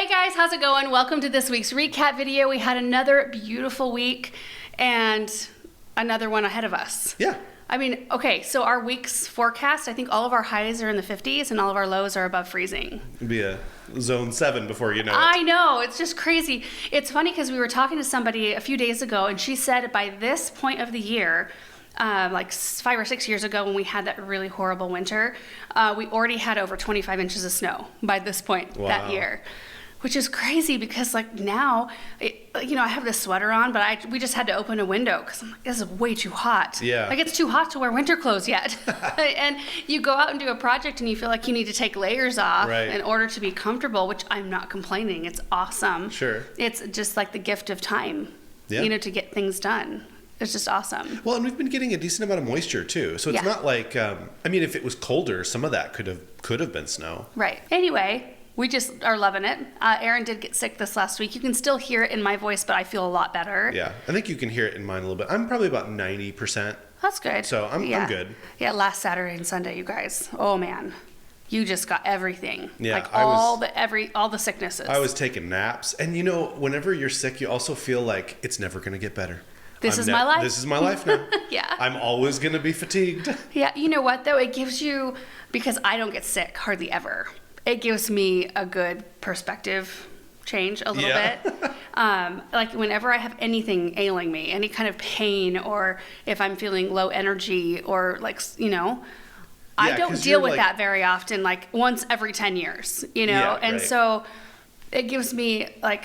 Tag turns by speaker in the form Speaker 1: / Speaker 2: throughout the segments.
Speaker 1: Hey guys, how's it going? Welcome to this week's recap video. We had another beautiful week and another one ahead of us.
Speaker 2: Yeah.
Speaker 1: I mean, okay, so our week's forecast, I think all of our highs are in the 50s and all of our lows are above freezing.
Speaker 2: It'd be a zone 7 before you know it.
Speaker 1: I know, it's just crazy. It's funny because we were talking to somebody a few days ago and she said by this point of the year, like 5 or 6 years ago when we had that really horrible winter, we already had over 25 inches of snow by this point that year. Which is crazy because like now, I have this sweater on, but we just had to open a window because I'm like, this is way too hot.
Speaker 2: Yeah.
Speaker 1: Like it's too hot to wear winter clothes yet. And you go out and do a project and you feel like you need to take layers off in order to be comfortable, which I'm not complaining. It's awesome. Sure. It's just like the gift of time, to get things done. It's just awesome.
Speaker 2: Well, and we've been getting a decent amount of moisture too. So it's not like, if it was colder, some of that could have been snow.
Speaker 1: Right. Anyway, we just are loving it. Aaron did get sick this last week. You can still hear it in my voice, but I feel a lot better.
Speaker 2: Yeah, I think you can hear it in mine a little bit. I'm probably about 90%.
Speaker 1: That's good.
Speaker 2: So I'm good.
Speaker 1: Yeah, last Saturday and Sunday, you guys. Oh man, you just got everything.
Speaker 2: Yeah,
Speaker 1: like all the sicknesses.
Speaker 2: I was taking naps, and whenever you're sick, you also feel like it's never going to get better.
Speaker 1: This is my life.
Speaker 2: This is my life now.
Speaker 1: Yeah.
Speaker 2: I'm always going to be fatigued.
Speaker 1: Yeah, you know what though? It gives you, because I don't get sick hardly ever. It gives me a good perspective change a little bit. Like whenever I have anything ailing me, any kind of pain, or if I'm feeling low energy, or I don't deal with that very often, like once every 10 years, and so it gives me like,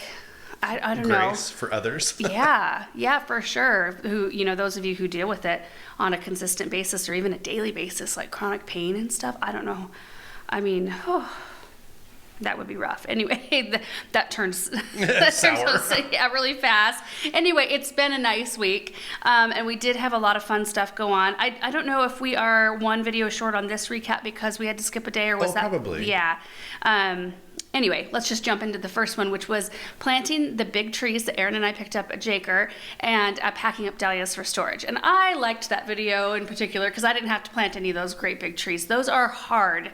Speaker 1: I don't know.
Speaker 2: Grace for others.
Speaker 1: Yeah, for sure. Who, those of you who deal with it on a consistent basis or even a daily basis, like chronic pain and stuff, I don't know. I mean, that would be rough. Anyway, that turns
Speaker 2: sour.
Speaker 1: Really fast. Anyway, it's been a nice week, and we did have a lot of fun stuff go on. I don't know if we are one video short on this recap because we had to skip a day, or was that?
Speaker 2: Probably.
Speaker 1: Yeah. Anyway, let's just jump into the first one, which was planting the big trees that Aaron and I picked up at Jaker and packing up dahlias for storage. And I liked that video in particular because I didn't have to plant any of those great big trees. Those are hard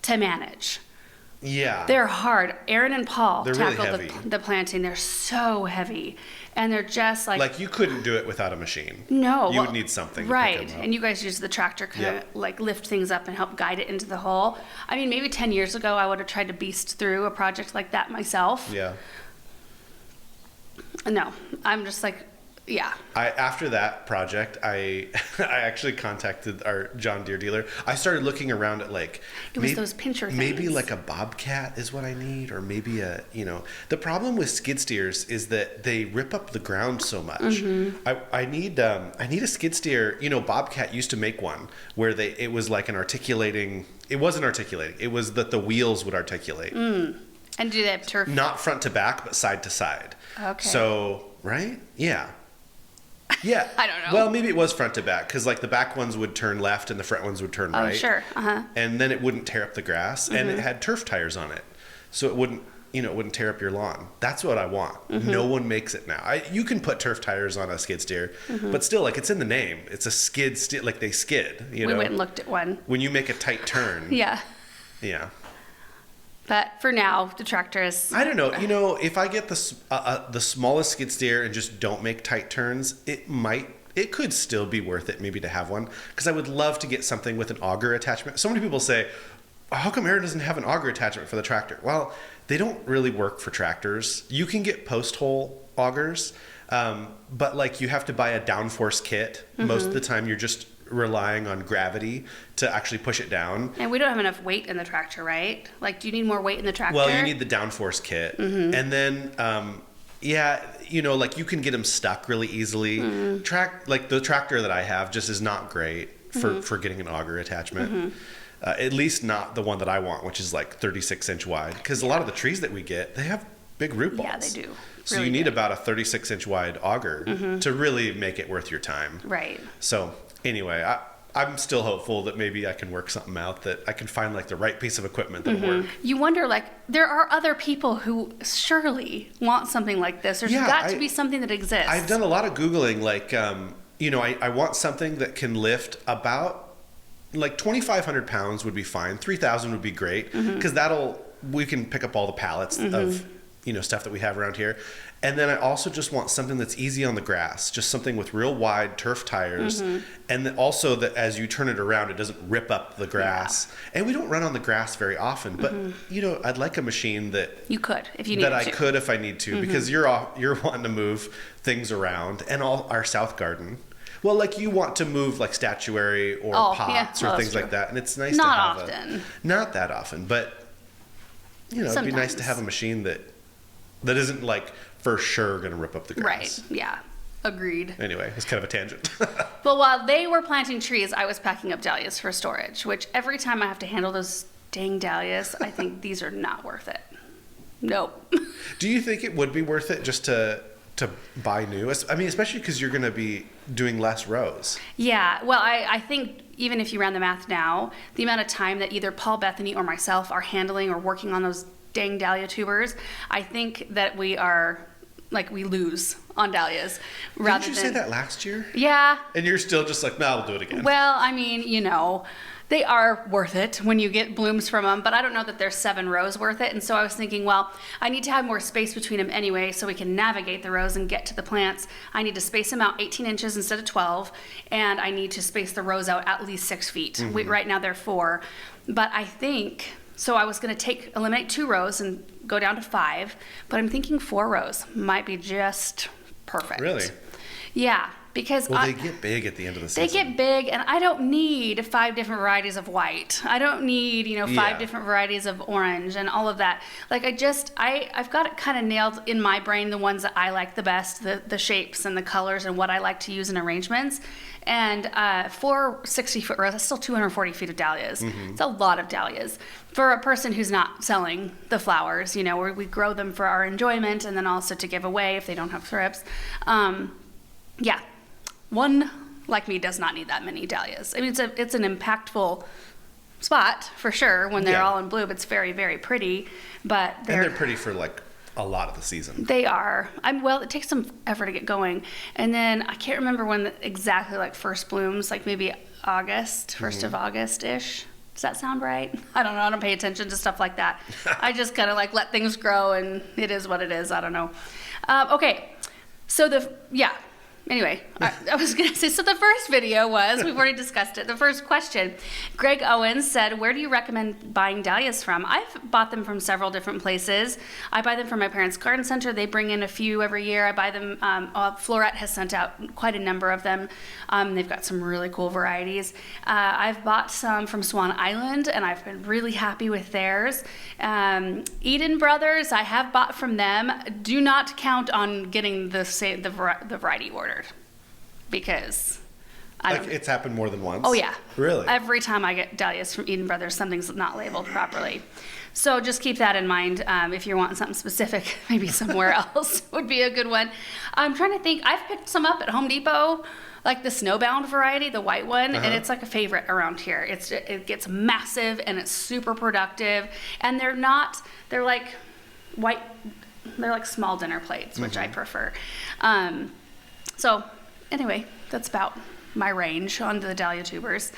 Speaker 1: to manage.
Speaker 2: Yeah.
Speaker 1: They're hard. Aaron and Paul tackled
Speaker 2: really
Speaker 1: the planting. They're so heavy. And they're just like
Speaker 2: you couldn't do it without a machine.
Speaker 1: No.
Speaker 2: You would need something.
Speaker 1: Right.
Speaker 2: To pick them up.
Speaker 1: And you guys use the tractor kind of like lift things up and help guide it into the hole. I mean, maybe 10 years ago, I would have tried to beast through a project like that myself.
Speaker 2: Yeah.
Speaker 1: No, I'm just like, yeah.
Speaker 2: After that project, I actually contacted our John Deere dealer. I started looking around at
Speaker 1: those pincher things.
Speaker 2: Maybe like a Bobcat is what I need, or maybe the problem with skid steers is that they rip up the ground so much. Mm-hmm. I need a skid steer. Bobcat used to make one where it was like an articulating. It wasn't articulating. It was that the wheels would articulate.
Speaker 1: And do they have turf?
Speaker 2: Not front to back, but side to side.
Speaker 1: Okay.
Speaker 2: So right, yeah. Yeah.
Speaker 1: I don't know.
Speaker 2: Well, maybe it was front to back because the back ones would turn left and the front ones would turn right.
Speaker 1: Oh, sure. Uh-huh.
Speaker 2: And then it wouldn't tear up the grass, and it had turf tires on it, so it wouldn't tear up your lawn. That's what I want. Mm-hmm. No one makes it now. You can put turf tires on a skid steer, but still, it's in the name. It's a skid steer. Like they skid. We
Speaker 1: went and looked at one.
Speaker 2: When you make a tight turn.
Speaker 1: Yeah.
Speaker 2: Yeah.
Speaker 1: But for now, the tractor is...
Speaker 2: I don't know. If I get the smallest skid steer and just don't make tight turns, it could still be worth it maybe to have one. Because I would love to get something with an auger attachment. So many people say, how come Aaron doesn't have an auger attachment for the tractor? Well, they don't really work for tractors. You can get post hole augers, but you have to buy a downforce kit. Mm-hmm. Most of the time you're just relying on gravity to actually push it down.
Speaker 1: And we don't have enough weight in the tractor, right? Do you need more weight in the tractor?
Speaker 2: Well, you need the downforce kit. Mm-hmm. And then, you can get them stuck really easily. Mm-hmm. The tractor that I have just is not great for getting an auger attachment. Mm-hmm. At least not the one that I want, which is 36-inch wide. Because a lot of the trees that we get, they have big root balls.
Speaker 1: Yeah, they do.
Speaker 2: So you need about a 36-inch wide auger to really make it worth your time.
Speaker 1: Right.
Speaker 2: So anyway, I'm still hopeful that maybe I can work something out, that I can find the right piece of equipment that'll work.
Speaker 1: You wonder, there are other people who surely want something like this. There's got to be something that exists.
Speaker 2: I've done a lot of Googling, I want something that can lift about 2,500 pounds would be fine. 3,000 would be great because that'll we can pick up all the pallets of, stuff that we have around here. And then I also just want something that's easy on the grass, just something with real wide turf tires. And then also that as you turn it around, it doesn't rip up the grass. Yeah. And we don't run on the grass very often, but I'd like a machine that
Speaker 1: you could, if you need to.
Speaker 2: That I could if I need to, because you're wanting to move things around, and all our south garden. Well, like you want to move like statuary or pots or things like that, and it's nice to have not that often, but it'd be nice to have a machine that isn't like for sure going to rip up the grass.
Speaker 1: Right. Yeah. Agreed.
Speaker 2: Anyway, it's kind of a tangent.
Speaker 1: Well, while they were planting trees, I was packing up dahlias for storage, which every time I have to handle those dang dahlias, I think these are not worth it. Nope.
Speaker 2: Do you think it would be worth it just to buy new? I mean, especially because you're going to be doing less rows.
Speaker 1: Yeah. Well, I think even if you ran the math now, the amount of time that either Paul, Bethany, or myself are handling or working on those dang dahlia tubers, I think that we lose on dahlias.
Speaker 2: Didn't you say that last year?
Speaker 1: Yeah.
Speaker 2: And you're still just like, no, we'll do it again.
Speaker 1: Well, I mean, they are worth it when you get blooms from them, but I don't know that there's 7 rows worth it. And so I was thinking, well, I need to have more space between them anyway so we can navigate the rows and get to the plants. I need to space them out 18 inches instead of 12, and I need to space the rows out at least 6 feet. Right now they're 4. But I think, so I was going to eliminate 2 rows and go down to 5, but I'm thinking 4 rows might be just perfect.
Speaker 2: Really?
Speaker 1: Yeah. Because
Speaker 2: they get big at the end of the season.
Speaker 1: They get big, and I don't need 5 different varieties of white. I don't need, 5 different varieties of orange and all of that. Like I've got it kind of nailed in my brain, the ones that I like the best, the shapes and the colors and what I like to use in arrangements. And 4 60-foot rows, that's still 240 feet of dahlias. It's a lot of dahlias. For a person who's not selling the flowers, where we grow them for our enjoyment and then also to give away if they don't have thrips. Yeah. One like me does not need that many dahlias. I mean, it's an impactful spot for sure when they're all in bloom. It's very, very pretty, but
Speaker 2: they're pretty for like a lot of the season.
Speaker 1: They are. Well, it takes some effort to get going, and then I can't remember when exactly like first blooms, like maybe August, 1st of August-ish. Does that sound right? I don't know. I don't pay attention to stuff like that. I just kind of like let things grow, and it is what it is. I don't know. Okay, so Anyway, I was going to say, so the first video we've already discussed it. The first question, Greg Owens said, where do you recommend buying dahlias from? I've bought them from several different places. I buy them from my parents' garden center. They bring in a few every year. I buy them, Florette has sent out quite a number of them. They've got some really cool varieties. I've bought some from Swan Island, and I've been really happy with theirs. Eden Brothers, I have bought from them. Do not count on getting the variety ordered. Because
Speaker 2: it's happened more than once.
Speaker 1: Oh yeah,
Speaker 2: really.
Speaker 1: Every time I get dahlias from Eden Brothers, something's not labeled properly. So just keep that in mind. If you're wanting something specific, maybe somewhere else would be a good one. I'm trying to think. I've picked some up at Home Depot, like the Snowbound variety, the white one, and it's like a favorite around here. It gets massive and it's super productive, and they're like white. They're like small dinner plates, which I prefer. So anyway, that's about my range on the dahlia tubers.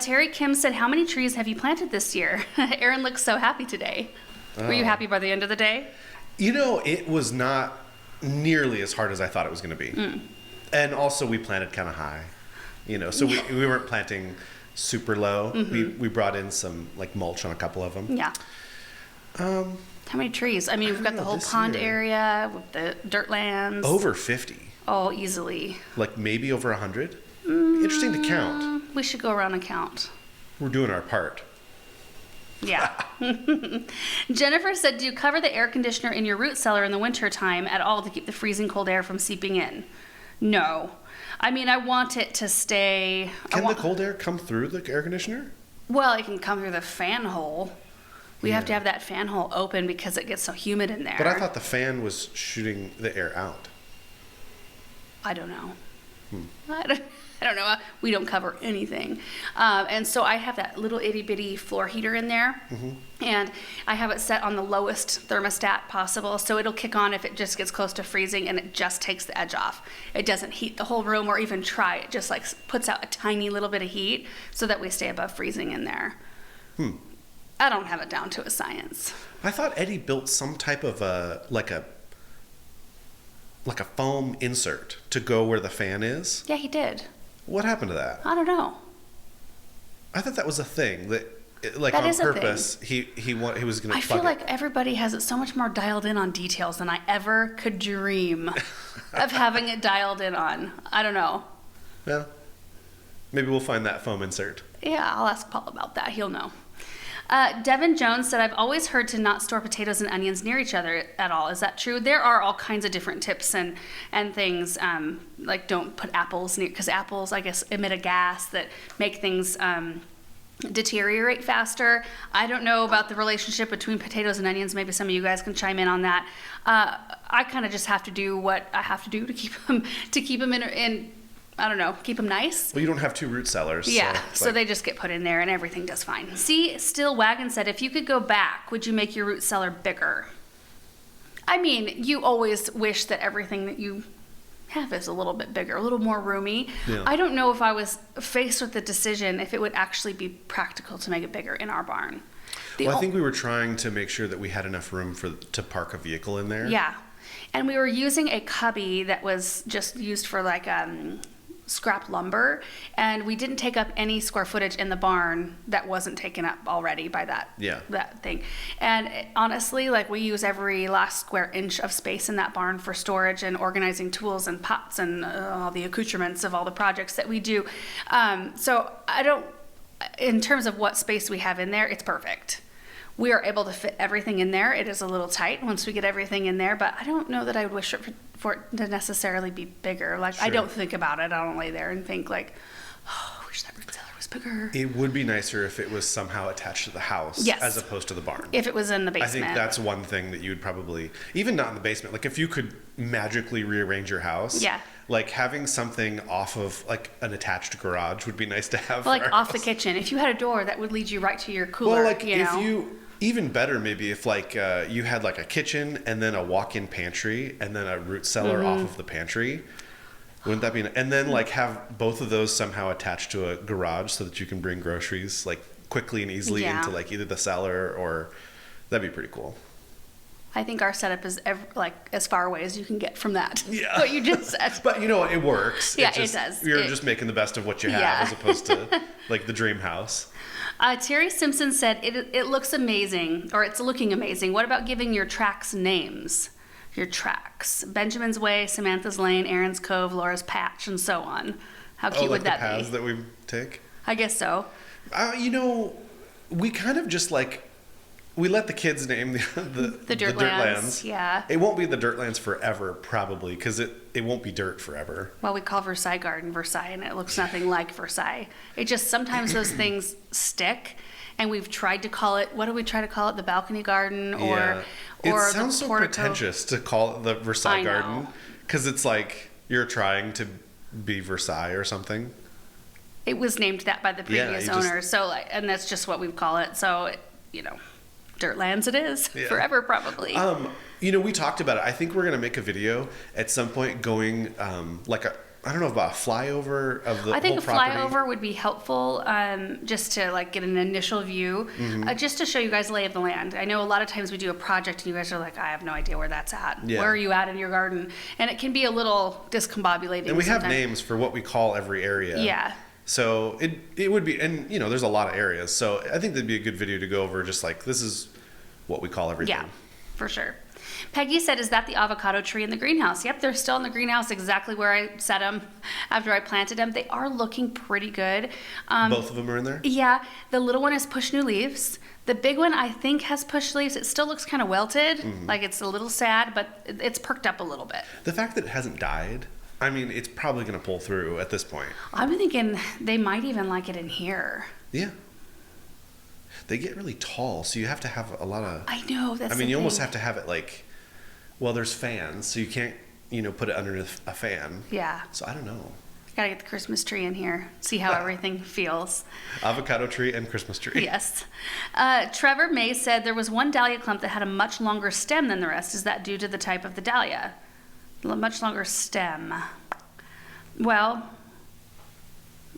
Speaker 1: Terry Kim said, how many trees have you planted this year? Aaron looks so happy today. Were you happy by the end of the day?
Speaker 2: It was not nearly as hard as I thought it was going to be. And also we planted kind of high, so we weren't planting super low. We brought in some like mulch on a couple of them. Yeah. How
Speaker 1: many trees? I mean, we've got the whole pond area with the dirt lands.
Speaker 2: Over 50.
Speaker 1: Oh, easily.
Speaker 2: Like maybe over 100? Interesting to count.
Speaker 1: We should go around and count.
Speaker 2: We're doing our part.
Speaker 1: Yeah. Jennifer said, do you cover the air conditioner in your root cellar in the winter time at all to keep the freezing cold air from seeping in? No. I mean, I want it to stay...
Speaker 2: Can the cold air come through the air conditioner?
Speaker 1: Well, it can come through the fan hole. We have to have that fan hole open because it gets so humid in there.
Speaker 2: But I thought the fan was shooting the air out.
Speaker 1: I don't know. I don't know. We don't cover anything. And so I have that little itty bitty floor heater in there. And I have it set on the lowest thermostat possible. So it'll kick on if it just gets close to freezing and it just takes the edge off. It doesn't heat the whole room or even try. It just like puts out a tiny little bit of heat so that we stay above freezing in there. I don't have it down to a science.
Speaker 2: I thought Eddie built some type of like a foam insert to go where the fan is.
Speaker 1: Yeah, he did.
Speaker 2: What happened to that?
Speaker 1: I don't know.
Speaker 2: I thought that was a thing that, like,
Speaker 1: That
Speaker 2: on
Speaker 1: is a
Speaker 2: purpose, he was going to.
Speaker 1: I feel like everybody has it so much more dialed in on details than I ever could dream of having it dialed in on. I don't know.
Speaker 2: Well, maybe we'll find that foam insert.
Speaker 1: Yeah, I'll ask Paul about that. He'll know. Devin Jones said, I've always heard to not store potatoes and onions near each other at all. Is that true? There are all kinds of different tips and things, like don't put apples near, because apples, I guess, emit a gas that make things deteriorate faster. I don't know about the relationship between potatoes and onions. Maybe some of you guys can chime in on that. I kind of just have to do what I have to do to keep them in I don't know, keep them nice.
Speaker 2: Well, you don't have 2 root cellars.
Speaker 1: Yeah, so they just get put in there and everything does fine. See, Still Wagon said, if you could go back, would you make your root cellar bigger? I mean, you always wish that everything that you have is a little bit bigger, a little more roomy.
Speaker 2: Yeah.
Speaker 1: I don't know if I was faced with the decision if it would actually be practical to make it bigger in our barn.
Speaker 2: Well, I think we were trying to make sure that we had enough room to park a vehicle in there.
Speaker 1: Yeah, and we were using a cubby that was just used for like scrap lumber, and we didn't take up any square footage in the barn that wasn't taken up already by that thing. And honestly, like, we use every last square inch of space in that barn for storage and organizing tools and pots and all the accoutrements of all the projects that we do. So I don't, in terms of what space we have in there, it's perfect. We are able to fit everything in there. It is a little tight once we get everything in there, but I don't know that I would wish for it to necessarily be bigger. Like,
Speaker 2: Sure.
Speaker 1: I don't think about it. I don't lay there and think like, oh, I wish that root cellar was bigger.
Speaker 2: It would be nicer if it was somehow attached to the house,
Speaker 1: Yes.
Speaker 2: as opposed to the barn.
Speaker 1: If it was in the basement.
Speaker 2: I think that's one thing that you would probably, even not in the basement, like if you could magically rearrange your house.
Speaker 1: Yeah.
Speaker 2: Like having something off of like an attached garage would be nice to have.
Speaker 1: Like
Speaker 2: for our
Speaker 1: off the
Speaker 2: house.
Speaker 1: kitchen. If you had a door that would lead you right to your cooler,
Speaker 2: Well, like
Speaker 1: you know?
Speaker 2: even better maybe if like you had like a kitchen and then a walk-in pantry and then a root cellar off of the pantry. Wouldn't that be? And then like have both of those somehow attached to a garage so that you can bring groceries like quickly and easily
Speaker 1: Yeah.
Speaker 2: into like either the cellar or that'd be pretty cool.
Speaker 1: I think our setup is like as far away as you can get from that.
Speaker 2: Yeah.
Speaker 1: What you just said.
Speaker 2: But you know what? It works.
Speaker 1: Yeah, it does.
Speaker 2: You're just making the best of what you have
Speaker 1: Yeah.
Speaker 2: as opposed to like the dream house.
Speaker 1: Terry Simpson said, it looks amazing, or it's looking amazing. What about giving your tracks names? Your tracks. Benjamin's Way, Samantha's Lane, Aaron's Cove, Laura's Patch, and so on. How cute would that
Speaker 2: the paths
Speaker 1: be?
Speaker 2: that we take?
Speaker 1: I guess so.
Speaker 2: You know, we kind of just like, we let the kids name the Dirtlands.
Speaker 1: Yeah.
Speaker 2: It won't be the Dirtlands forever, probably, because it won't be dirt forever.
Speaker 1: Well, we call Versailles Garden Versailles, and it looks nothing like Versailles. It just, sometimes those things stick, and we've tried to call it, what do we try to call it? The balcony garden, or
Speaker 2: It
Speaker 1: or
Speaker 2: sounds
Speaker 1: the
Speaker 2: so
Speaker 1: portico.
Speaker 2: pretentious to call it the Versailles
Speaker 1: I know.
Speaker 2: Garden, because it's like you're trying to be Versailles or something.
Speaker 1: It was named that by the previous
Speaker 2: you just-
Speaker 1: owner, so like, and that's just what we call it. So, you know, Dirtlands it is
Speaker 2: Yeah.
Speaker 1: forever, probably.
Speaker 2: You know, we talked about it. I think we're gonna make a video at some point going like I don't know about a flyover of the
Speaker 1: I think
Speaker 2: whole
Speaker 1: a
Speaker 2: property.
Speaker 1: flyover would be helpful, just to like get an initial view,
Speaker 2: Mm-hmm.
Speaker 1: just to show you guys lay of the land. I know a lot of times we do a project and you guys are like, I have no idea where that's at.
Speaker 2: Yeah.
Speaker 1: Where are you at in your garden? And it can be a little discombobulating.
Speaker 2: And we have
Speaker 1: sometimes.
Speaker 2: names for what we call every area.
Speaker 1: Yeah.
Speaker 2: So it would be, and you know, there's a lot of areas. So I think that'd be a good video to go over. Just like this is what we call everything.
Speaker 1: Yeah, for sure. Peggy said, is that the avocado tree in the greenhouse? Yep, they're still in the greenhouse exactly where I set them after I planted them. They are looking pretty good.
Speaker 2: Both of them are in there.
Speaker 1: Yeah, the little one has pushed new leaves. The big one, I think, has pushed leaves. It still looks kind of welted, like it's a little sad, but it's perked up a little bit.
Speaker 2: The fact that it hasn't died, I mean, it's probably going to pull through at this point.
Speaker 1: I'm thinking they might even like it in here.
Speaker 2: Yeah. They get really tall, so you have to have a lot of.
Speaker 1: I know, that's
Speaker 2: I mean,
Speaker 1: the
Speaker 2: you almost
Speaker 1: thing.
Speaker 2: have to have it like. Well, there's fans, so you can't, you know, put it underneath a fan.
Speaker 1: Yeah,
Speaker 2: So I don't know.
Speaker 1: gotta get the Christmas tree in here, see how everything feels.
Speaker 2: Avocado tree and Christmas tree.
Speaker 1: Yes. Trevor May said there was one dahlia clump that had a much longer stem than the rest. Is that due to the type of the dahlia? Much longer stem. Well,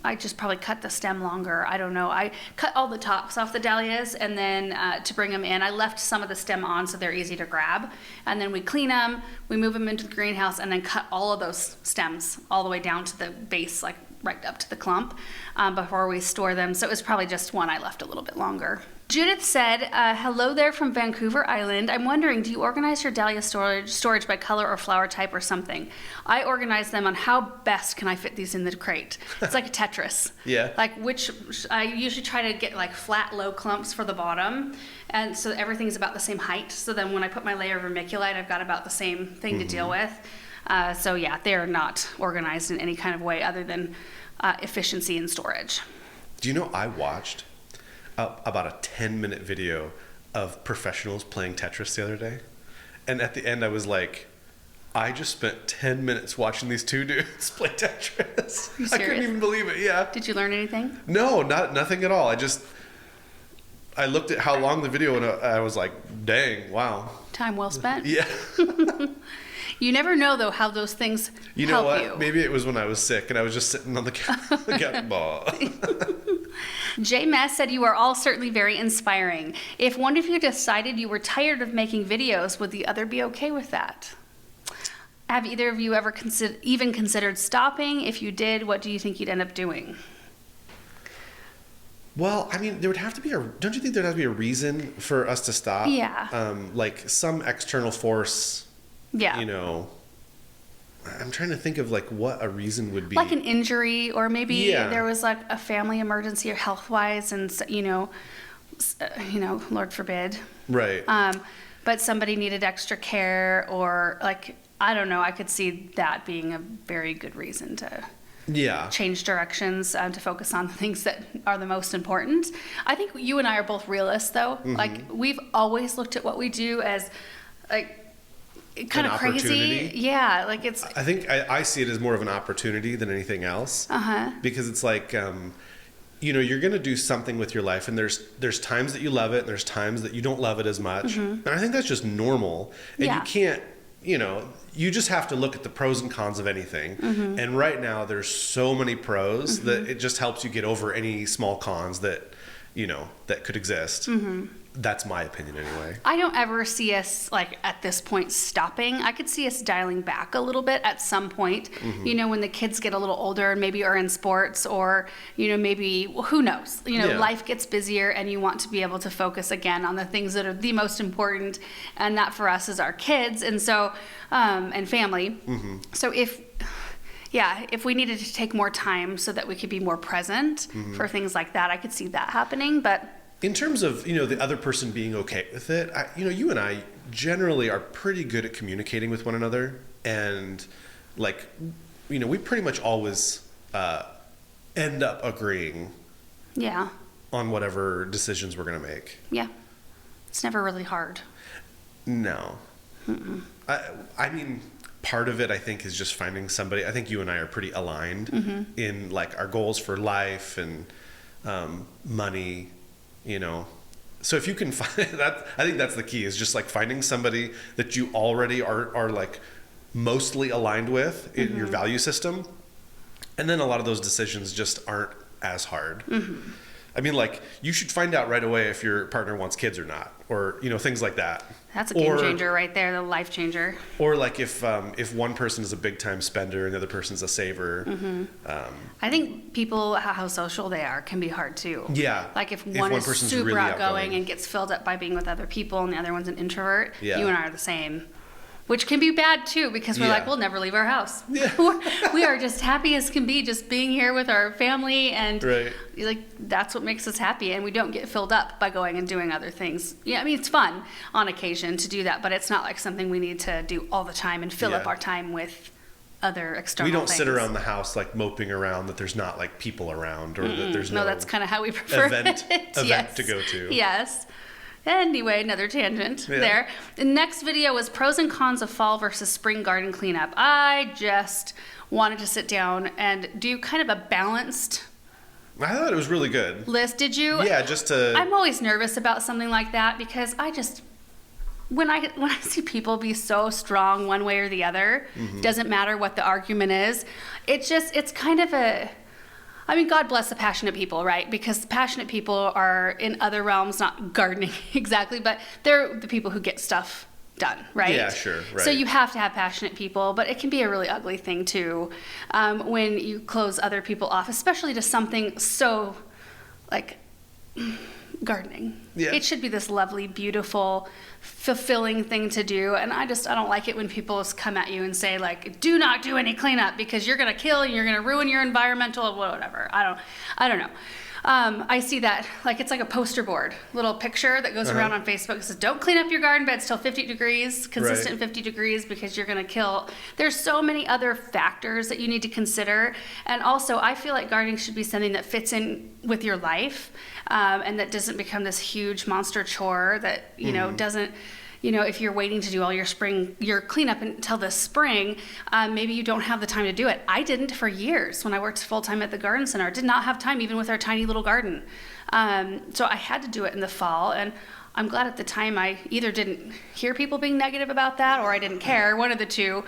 Speaker 1: I just probably cut the stem longer. I don't know. I cut all the tops off the dahlias, and then to bring them in, I left some of the stem on so they're easy to grab. And then we clean them, we move them into the greenhouse, and then cut all of those stems all the way down to the base, like right up to the clump, before we store them. So it was probably just one I left a little bit longer. Judith said, hello there from Vancouver Island. I'm wondering, do you organize your dahlia storage by color or flower type or something? I organize them on how best can I fit these in the crate. It's like a Tetris.
Speaker 2: Yeah.
Speaker 1: Like I usually try to get like flat, low clumps for the bottom. And so everything's about the same height. So then when I put my layer of vermiculite, I've got about the same thing to deal with. So yeah, they're not organized in any kind of way other than efficiency in storage.
Speaker 2: Do you know, I watched about a 10-minute video of professionals playing Tetris the other day. And at the end, I was like, I just spent 10 minutes watching these two dudes play Tetris.
Speaker 1: Are you serious?
Speaker 2: I couldn't even believe it, yeah.
Speaker 1: Did you learn anything?
Speaker 2: No, nothing at all. I looked at how long the video and I was like, dang, wow.
Speaker 1: Time well spent.
Speaker 2: Yeah.
Speaker 1: You never know, though, how those things
Speaker 2: You know
Speaker 1: help
Speaker 2: what?
Speaker 1: you.
Speaker 2: Maybe it was when I was sick and I was just sitting on the couch.
Speaker 1: J. Mess said, you are all certainly very inspiring. If one of you decided you were tired of making videos, would the other be okay with that? Have either of you ever even considered stopping? If you did, what do you think you'd end up doing?
Speaker 2: Well, I mean, there would have to be don't you think there'd have to be a reason for us to stop?
Speaker 1: Yeah.
Speaker 2: Like some external force,
Speaker 1: Yeah.
Speaker 2: you know, I'm trying to think of like what a reason would be.
Speaker 1: Like an injury, or maybe
Speaker 2: Yeah.
Speaker 1: there was like a family emergency or health-wise, and Lord forbid.
Speaker 2: Right.
Speaker 1: But somebody needed extra care, or like, I don't know, I could see that being a very good reason to
Speaker 2: Yeah.
Speaker 1: change directions, to focus on the things that are the most important. I think you and I are both realists, though.
Speaker 2: Mm-hmm.
Speaker 1: Like, we've always looked at what we do as like kind
Speaker 2: An
Speaker 1: of crazy.
Speaker 2: opportunity?
Speaker 1: Yeah, like it's.
Speaker 2: I think I see it as more of an opportunity than anything else. Because it's like, you're going to do something with your life, and there's times that you love it, and there's times that you don't love it as much. And I think that's just normal. And
Speaker 1: Yeah.
Speaker 2: you can't, you just have to look at the pros and cons of anything. And right now there's so many pros that it just helps you get over any small cons that could exist. That's my opinion anyway.
Speaker 1: I don't ever see us like at this point stopping. I could see us dialing back a little bit at some point, when the kids get a little older and maybe are in sports, or, maybe, who knows,
Speaker 2: Yeah.
Speaker 1: life gets busier and you want to be able to focus again on the things that are the most important. And that for us is our kids. And so, and family. So if we needed to take more time so that we could be more present for things like that, I could see that happening. But
Speaker 2: in terms of, the other person being okay with it, you and I generally are pretty good at communicating with one another. And like, we pretty much always end up agreeing
Speaker 1: yeah,
Speaker 2: on whatever decisions we're going to make.
Speaker 1: yeah, it's never really hard.
Speaker 2: No. I mean, part of it, I think, is just finding somebody. I think you and I are pretty aligned in like our goals for life and money. So if you can find that, I think that's the key, is just like finding somebody that you already are like mostly aligned with in your value system. And then a lot of those decisions just aren't as hard. I mean, like, you should find out right away if your partner wants kids or not, or, things like that.
Speaker 1: That's a game changer right there, the life changer.
Speaker 2: Or like if one person is a big time spender and the other person's a saver.
Speaker 1: I think people, how social they are, can be hard too.
Speaker 2: Yeah.
Speaker 1: Like if one is
Speaker 2: person's
Speaker 1: super
Speaker 2: really
Speaker 1: outgoing and gets filled up by being with other people, and the other one's an introvert,
Speaker 2: Yeah.
Speaker 1: you and I are the same. Which can be bad too, because we're
Speaker 2: Yeah.
Speaker 1: like, we'll never leave our house.
Speaker 2: Yeah.
Speaker 1: We are just happy as can be, just being here with our family, and
Speaker 2: Right.
Speaker 1: like that's what makes us happy. And we don't get filled up by going and doing other things. Yeah, I mean, it's fun on occasion to do that, but it's not like something we need to do all the time and fill up
Speaker 2: Yeah.
Speaker 1: our time with other external
Speaker 2: We don't
Speaker 1: things.
Speaker 2: sit around the house like moping around that there's not like people around, or that there's no
Speaker 1: that's kind of how we prefer
Speaker 2: event
Speaker 1: it.
Speaker 2: to go to.
Speaker 1: Yes. Anyway, another tangent
Speaker 2: Yeah.
Speaker 1: there. The next video was pros and cons of fall versus spring garden cleanup. I just wanted to sit down and do kind of a balanced
Speaker 2: I thought it was really good.
Speaker 1: list. Did you?
Speaker 2: Yeah, just to...
Speaker 1: I'm always nervous about something like that, because I just, when I see people be so strong one way or the other, doesn't matter what the argument is, it's kind of I mean, God bless the passionate people, right? Because passionate people are in other realms, not gardening exactly, but they're the people who get stuff done, right?
Speaker 2: Yeah, sure, right.
Speaker 1: So you have to have passionate people, but it can be a really ugly thing too, when you close other people off, especially to something so like gardening.
Speaker 2: Yeah.
Speaker 1: It should be this lovely, beautiful, fulfilling thing to do, and I don't like it when people come at you and say like, do not do any cleanup because you're gonna kill and you're gonna ruin your environmental whatever. I don't know. I see that like it's like a poster board, little picture that goes around on Facebook. It says, don't clean up your garden beds till 50 degrees, consistent 50 degrees, because you're going to kill. There's so many other factors that you need to consider. And also, I feel like gardening should be something that fits in with your life, and that doesn't become this huge monster chore that, you know, doesn't, you know, if you're waiting to do all your cleanup until the spring, maybe you don't have the time to do it. I didn't for years when I worked full-time at the garden center. I did not have time even with our tiny little garden. So I had to do it in the fall, and I'm glad at the time I either didn't hear people being negative about that or I didn't care, one of the two,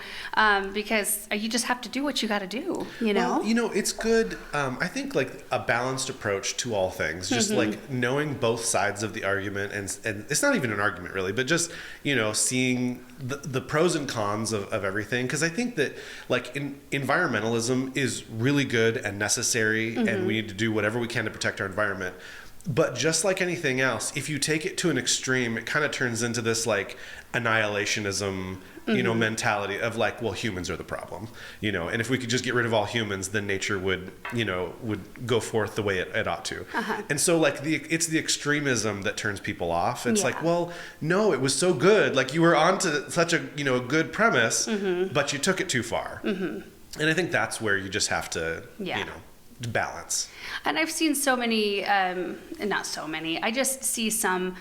Speaker 1: because you just have to do what you got to do, you know?
Speaker 2: Well, you know, it's good. I think like a balanced approach to all things, just like knowing both sides of the argument, and it's not even an argument really, but just, you know, seeing the pros and cons of everything. Because I think that like environmentalism is really good and necessary, and we need to do whatever we can to protect our environment. But just like anything else, if you take it to an extreme, it kind of turns into this like annihilationism, you know, mentality of like, well, humans are the problem, you know, and if we could just get rid of all humans, then nature would, you know, would go forth the way it ought to. And so like it's the extremism that turns people off. It's like, well, no, it was so good. Like you were onto such a, you know, a good premise, but you took it too far. And I think that's where you just have to, you know, balance.
Speaker 1: And I've seen so many, not so many, I just see some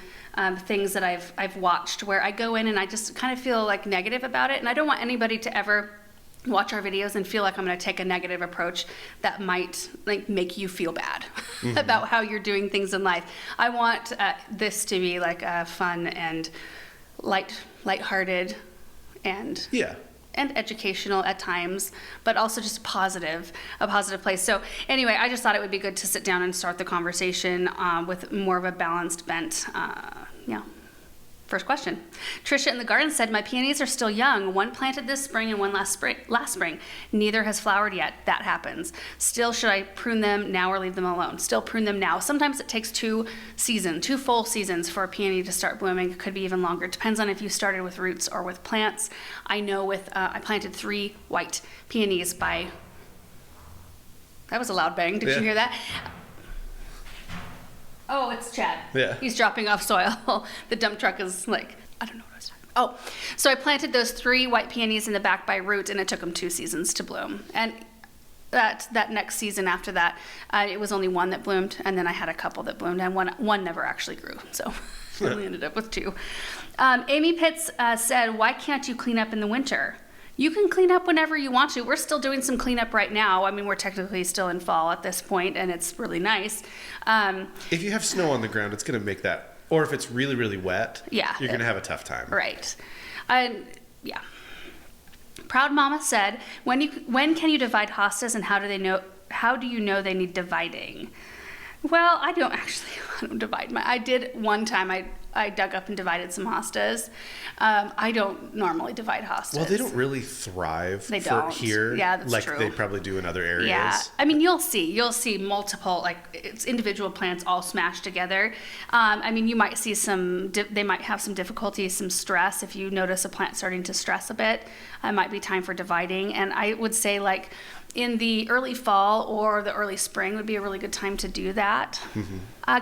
Speaker 1: things that I've watched where I go in and I just kind of feel like negative about it. And I don't want anybody to ever watch our videos and feel like I'm going to take a negative approach that might like make you feel bad about how you're doing things in life. I want this to be like fun and lighthearted and and educational at times, but also just a positive place. So anyway, I just thought it would be good to sit down and start the conversation with more of a balanced bent. First question. Trisha in the garden said, my peonies are still young. One planted this spring and one last spring. Neither has flowered yet. That happens. Still, should I prune them now or leave them alone? Still prune them now. Sometimes it takes two full seasons for a peony to start blooming. It could be even longer. It depends on if you started with roots or with plants. I know I planted 3 white peonies that was a loud bang. Did you hear that? Oh, it's Chad.
Speaker 2: Yeah.
Speaker 1: He's dropping off soil. The dump truck is like, I don't know what I was talking about. Oh, so I planted those 3 white peonies in the back by root, and it took them 2 seasons to bloom. And that next season after that, it was only 1 that bloomed, and then I had a couple that bloomed, and one never actually grew. So I only ended up with 2. Amy Pitts said, why can't you clean up in the winter? You can clean up whenever you want to. We're still doing some cleanup right now. I mean, we're technically still in fall at this point, and it's really nice.
Speaker 2: If you have snow on the ground, it's going to make that, or if it's really, really wet, you're going to have a tough time.
Speaker 1: Right. Proud Mama said, when can you divide hostas, and how do you know they need dividing? Well, I don't divide I did one time. I dug up and divided some hostas. I don't normally divide hostas.
Speaker 2: Well, they don't really thrive here.
Speaker 1: Yeah, that's
Speaker 2: like
Speaker 1: true.
Speaker 2: They probably do in other areas.
Speaker 1: Yeah, I mean, you'll see multiple, like it's individual plants all smashed together. I mean, you might see they might have some difficulty, some stress. If you notice a plant starting to stress a bit, it might be time for dividing. And I would say like in the early fall or the early spring would be a really good time to do that.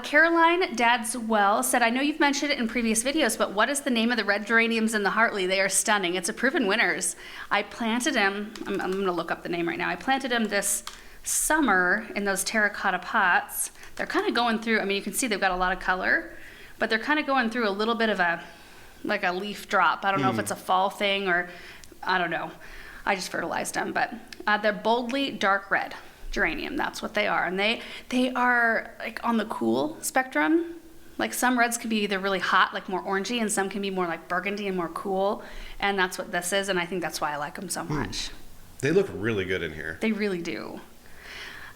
Speaker 1: Caroline Dadswell said, I know you've mentioned it in previous videos, but what is the name of the red geraniums in the Hartley? They are stunning. It's a proven winners. I planted them. I'm going to look up the name right now. I planted them this summer in those terracotta pots. They're kind of going through, I mean, you can see they've got a lot of color, but they're kind of going through a little bit of a leaf drop. I don't know if it's a fall thing or I don't know. I just fertilized them, but they're boldly dark red geranium. That's what they are. And they are like on the cool spectrum. Like some reds can be either really hot, like more orangey, and some can be more like burgundy and more cool. And that's what this is. And I think that's why I like them so much.
Speaker 2: They look really good in here.
Speaker 1: They really do.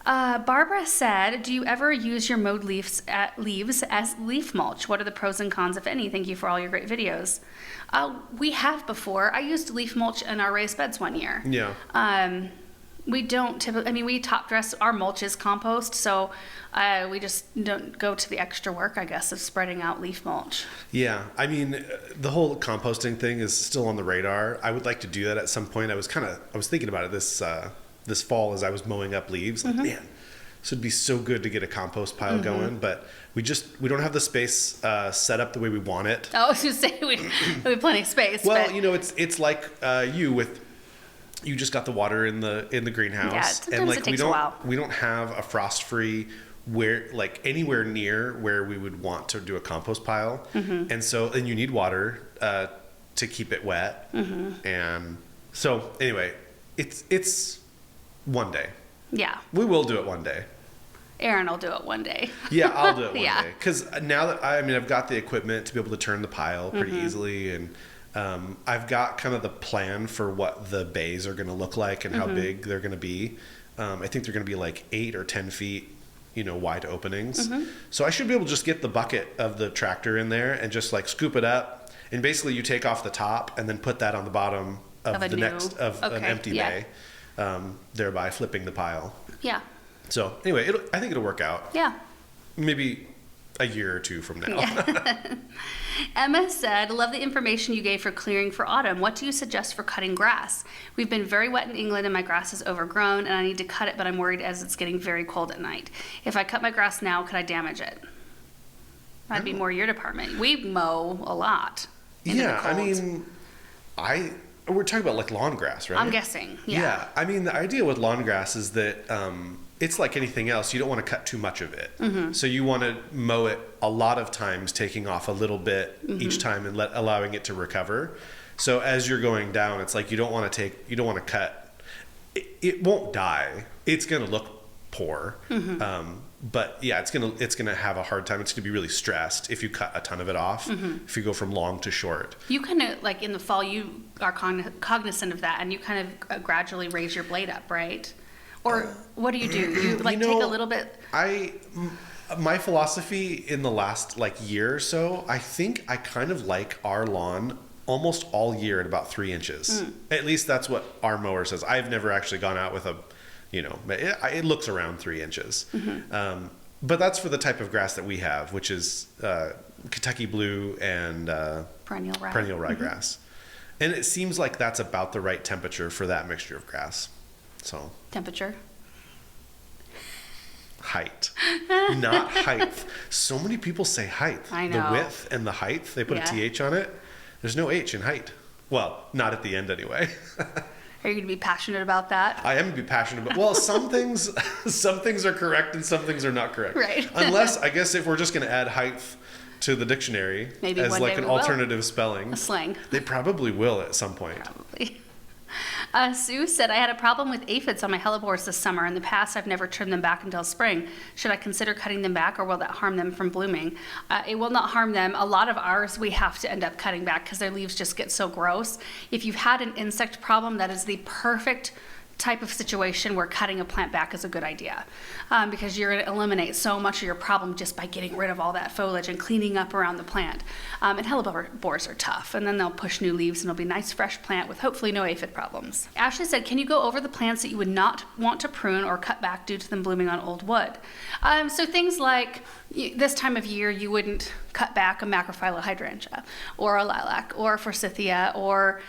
Speaker 1: Barbara said, do you ever use your mowed leaves as leaf mulch? What are the pros and cons, if any? Thank you for all your great videos. We have before. I used leaf mulch in our raised beds one year.
Speaker 2: Yeah.
Speaker 1: We don't typically, I mean, we top dress our mulch is compost, so we just don't go to the extra work, I guess, of spreading out leaf mulch.
Speaker 2: Yeah, I mean, the whole composting thing is still on the radar. I would like to do that at some point. I was thinking about it this fall as I was mowing up leaves. Like, man, this would be so good to get a compost pile going, but we don't have the space set up the way we want it.
Speaker 1: Oh, I was just saying we have plenty of space.
Speaker 2: Well,
Speaker 1: but
Speaker 2: it's like you just got the water in the greenhouse,
Speaker 1: yeah, sometimes
Speaker 2: and like
Speaker 1: it takes a while.
Speaker 2: we don't have a frost-free where like anywhere near where we would want to do a compost pile, and you need water to keep it wet, and so anyway, it's one day.
Speaker 1: Yeah,
Speaker 2: we will do it one day.
Speaker 1: Aaron will do it one day.
Speaker 2: Yeah, I'll do it one
Speaker 1: Yeah.
Speaker 2: day because now that I've got the equipment to be able to turn the pile pretty easily, and I've got kind of the plan for what the bays are going to look like and how big they're going to be. I think they're going to be like 8 or 10 feet, wide openings. So I should be able to just get the bucket of the tractor in there and just like scoop it up. And basically you take off the top and then put that on the bottom of an empty bay, thereby flipping the pile.
Speaker 1: Yeah.
Speaker 2: So anyway, I think it'll work out.
Speaker 1: Yeah.
Speaker 2: Maybe a year or two from now.
Speaker 1: Yeah. Emma said, love the information you gave for clearing for autumn. What do you suggest for cutting grass? We've been very wet in England and my grass is overgrown and I need to cut it, but I'm worried as it's getting very cold at night. If I cut my grass now, could I damage it? That'd be more your department. We mow a lot.
Speaker 2: Yeah, I mean, we're talking about like lawn grass, right?
Speaker 1: I'm guessing, yeah.
Speaker 2: Yeah, I mean, the idea with lawn grass is that it's like anything else. You don't want to cut too much of it. So you want to mow it a lot of times, taking off a little bit each time and allowing it to recover. So as you're going down, it's like you don't want to cut. It won't die. It's going to look poor. But yeah, it's gonna have a hard time. It's gonna be really stressed if you cut a ton of it off. If you go from long to short.
Speaker 1: You kind of like in the fall, you are cognizant of that, and you kind of gradually raise your blade up, right? Or what do? You like take a little bit.
Speaker 2: My philosophy in the last like year or so, I think I kind of like our lawn almost all year at about 3 inches. At least that's what our mower says. I've never actually gone out with it looks around 3 inches. But that's for the type of grass that we have, which is Kentucky blue and
Speaker 1: Perennial
Speaker 2: ryegrass. And it seems like that's about the right temperature for that mixture of grass. So
Speaker 1: temperature.
Speaker 2: Height, not height. So many people say height.
Speaker 1: I know.
Speaker 2: The width and the height, they put a TH on it. There's no H in height. Well, not at the end anyway.
Speaker 1: Are you going to be passionate about that?
Speaker 2: I am going to be passionate about. Well, some things are correct and some things are not correct.
Speaker 1: Right.
Speaker 2: Unless, I guess, if we're just going to add height to the dictionary
Speaker 1: maybe
Speaker 2: as
Speaker 1: one
Speaker 2: like
Speaker 1: day
Speaker 2: an
Speaker 1: we will.
Speaker 2: alternative spelling,
Speaker 1: A slang.
Speaker 2: they probably will at some point.
Speaker 1: Probably. Sue said, I had a problem with aphids on my hellebores this summer. In the past, I've never trimmed them back until spring. Should I consider cutting them back, or will that harm them from blooming? It will not harm them. A lot of ours we have to end up cutting back because their leaves just get so gross. If you've had an insect problem, that is the perfect type of situation where cutting a plant back is a good idea, because you're going to eliminate so much of your problem just by getting rid of all that foliage and cleaning up around the plant. And hellebores are tough, and then they'll push new leaves and it'll be a nice fresh plant with hopefully no aphid problems. Ashley said, can you go over the plants that you would not want to prune or cut back due to them blooming on old wood? So things like this time of year, you wouldn't cut back a macrophylla hydrangea or a lilac or forsythia or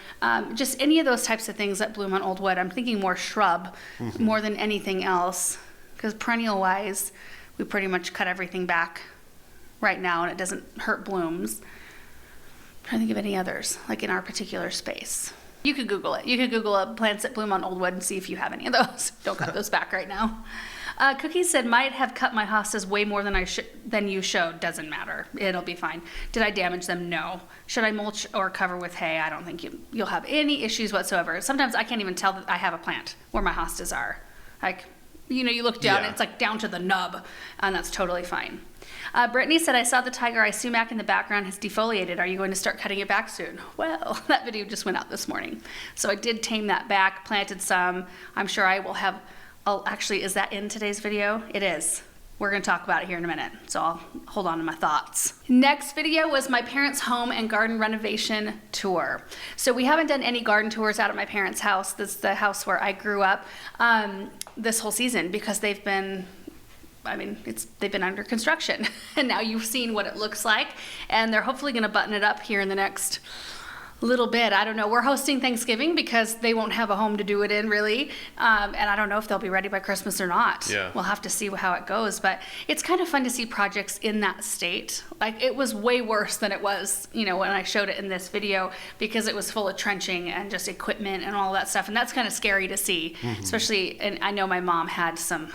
Speaker 1: just any of those types of things that bloom on old wood. I'm thinking more shrub more than anything else, because perennial wise, we pretty much cut everything back right now and it doesn't hurt blooms. I'm trying to think of any others, like in our particular space. You could Google it. You could Google plants that bloom on old wood and see if you have any of those. Don't cut those back right now. Cookie said, might have cut my hostas way more than you showed. Doesn't matter. It'll be fine. Did I damage them? No. Should I mulch or cover with hay? I don't think you'll have any issues whatsoever. Sometimes I can't even tell that I have a plant where my hostas are. Like, you look down, it's like down to the nub, and that's totally fine. Brittany said, I saw the tiger eye sumac in the background has defoliated. Are you going to start cutting it back soon? Well, that video just went out this morning. So I did tame that back, planted some. I'm sure I will have Oh, actually, is that in today's video? It is. We're going to talk about it here in a minute, so I'll hold on to my thoughts. Next video was my parents' home and garden renovation tour. So we haven't done any garden tours out at my parents' house. This is the house where I grew up this whole season because they've been under construction. And now you've seen what it looks like, and they're hopefully going to button it up here in the next little bit. I don't know. We're hosting Thanksgiving because they won't have a home to do it in, really. And I don't know if they'll be ready by Christmas or not.
Speaker 2: Yeah.
Speaker 1: We'll have to see how it goes. But it's kind of fun to see projects in that state. Like, it was way worse than it was, when I showed it in this video, because it was full of trenching and just equipment and all that stuff. And that's kind of scary to see, especially, and I know my mom had some,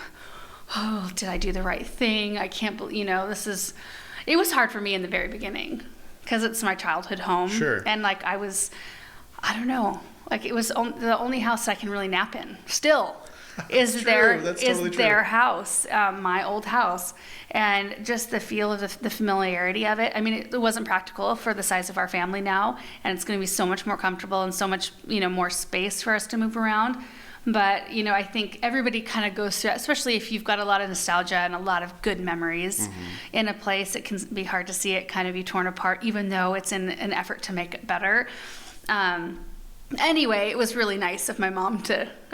Speaker 1: did I do the right thing? I can't believe, it was hard for me in the very beginning, because it's my childhood home.
Speaker 2: Sure.
Speaker 1: And like I don't know, like it was the only house I can really nap in still is their house, my old house. And just the feel of the familiarity of it. I mean, it wasn't practical for the size of our family now, and it's going to be so much more comfortable and so much, more space for us to move around. But, I think everybody kind of goes through it, especially if you've got a lot of nostalgia and a lot of good memories in a place. It can be hard to see it kind of be torn apart, even though it's in an effort to make it better. Anyway, it was really nice of my mom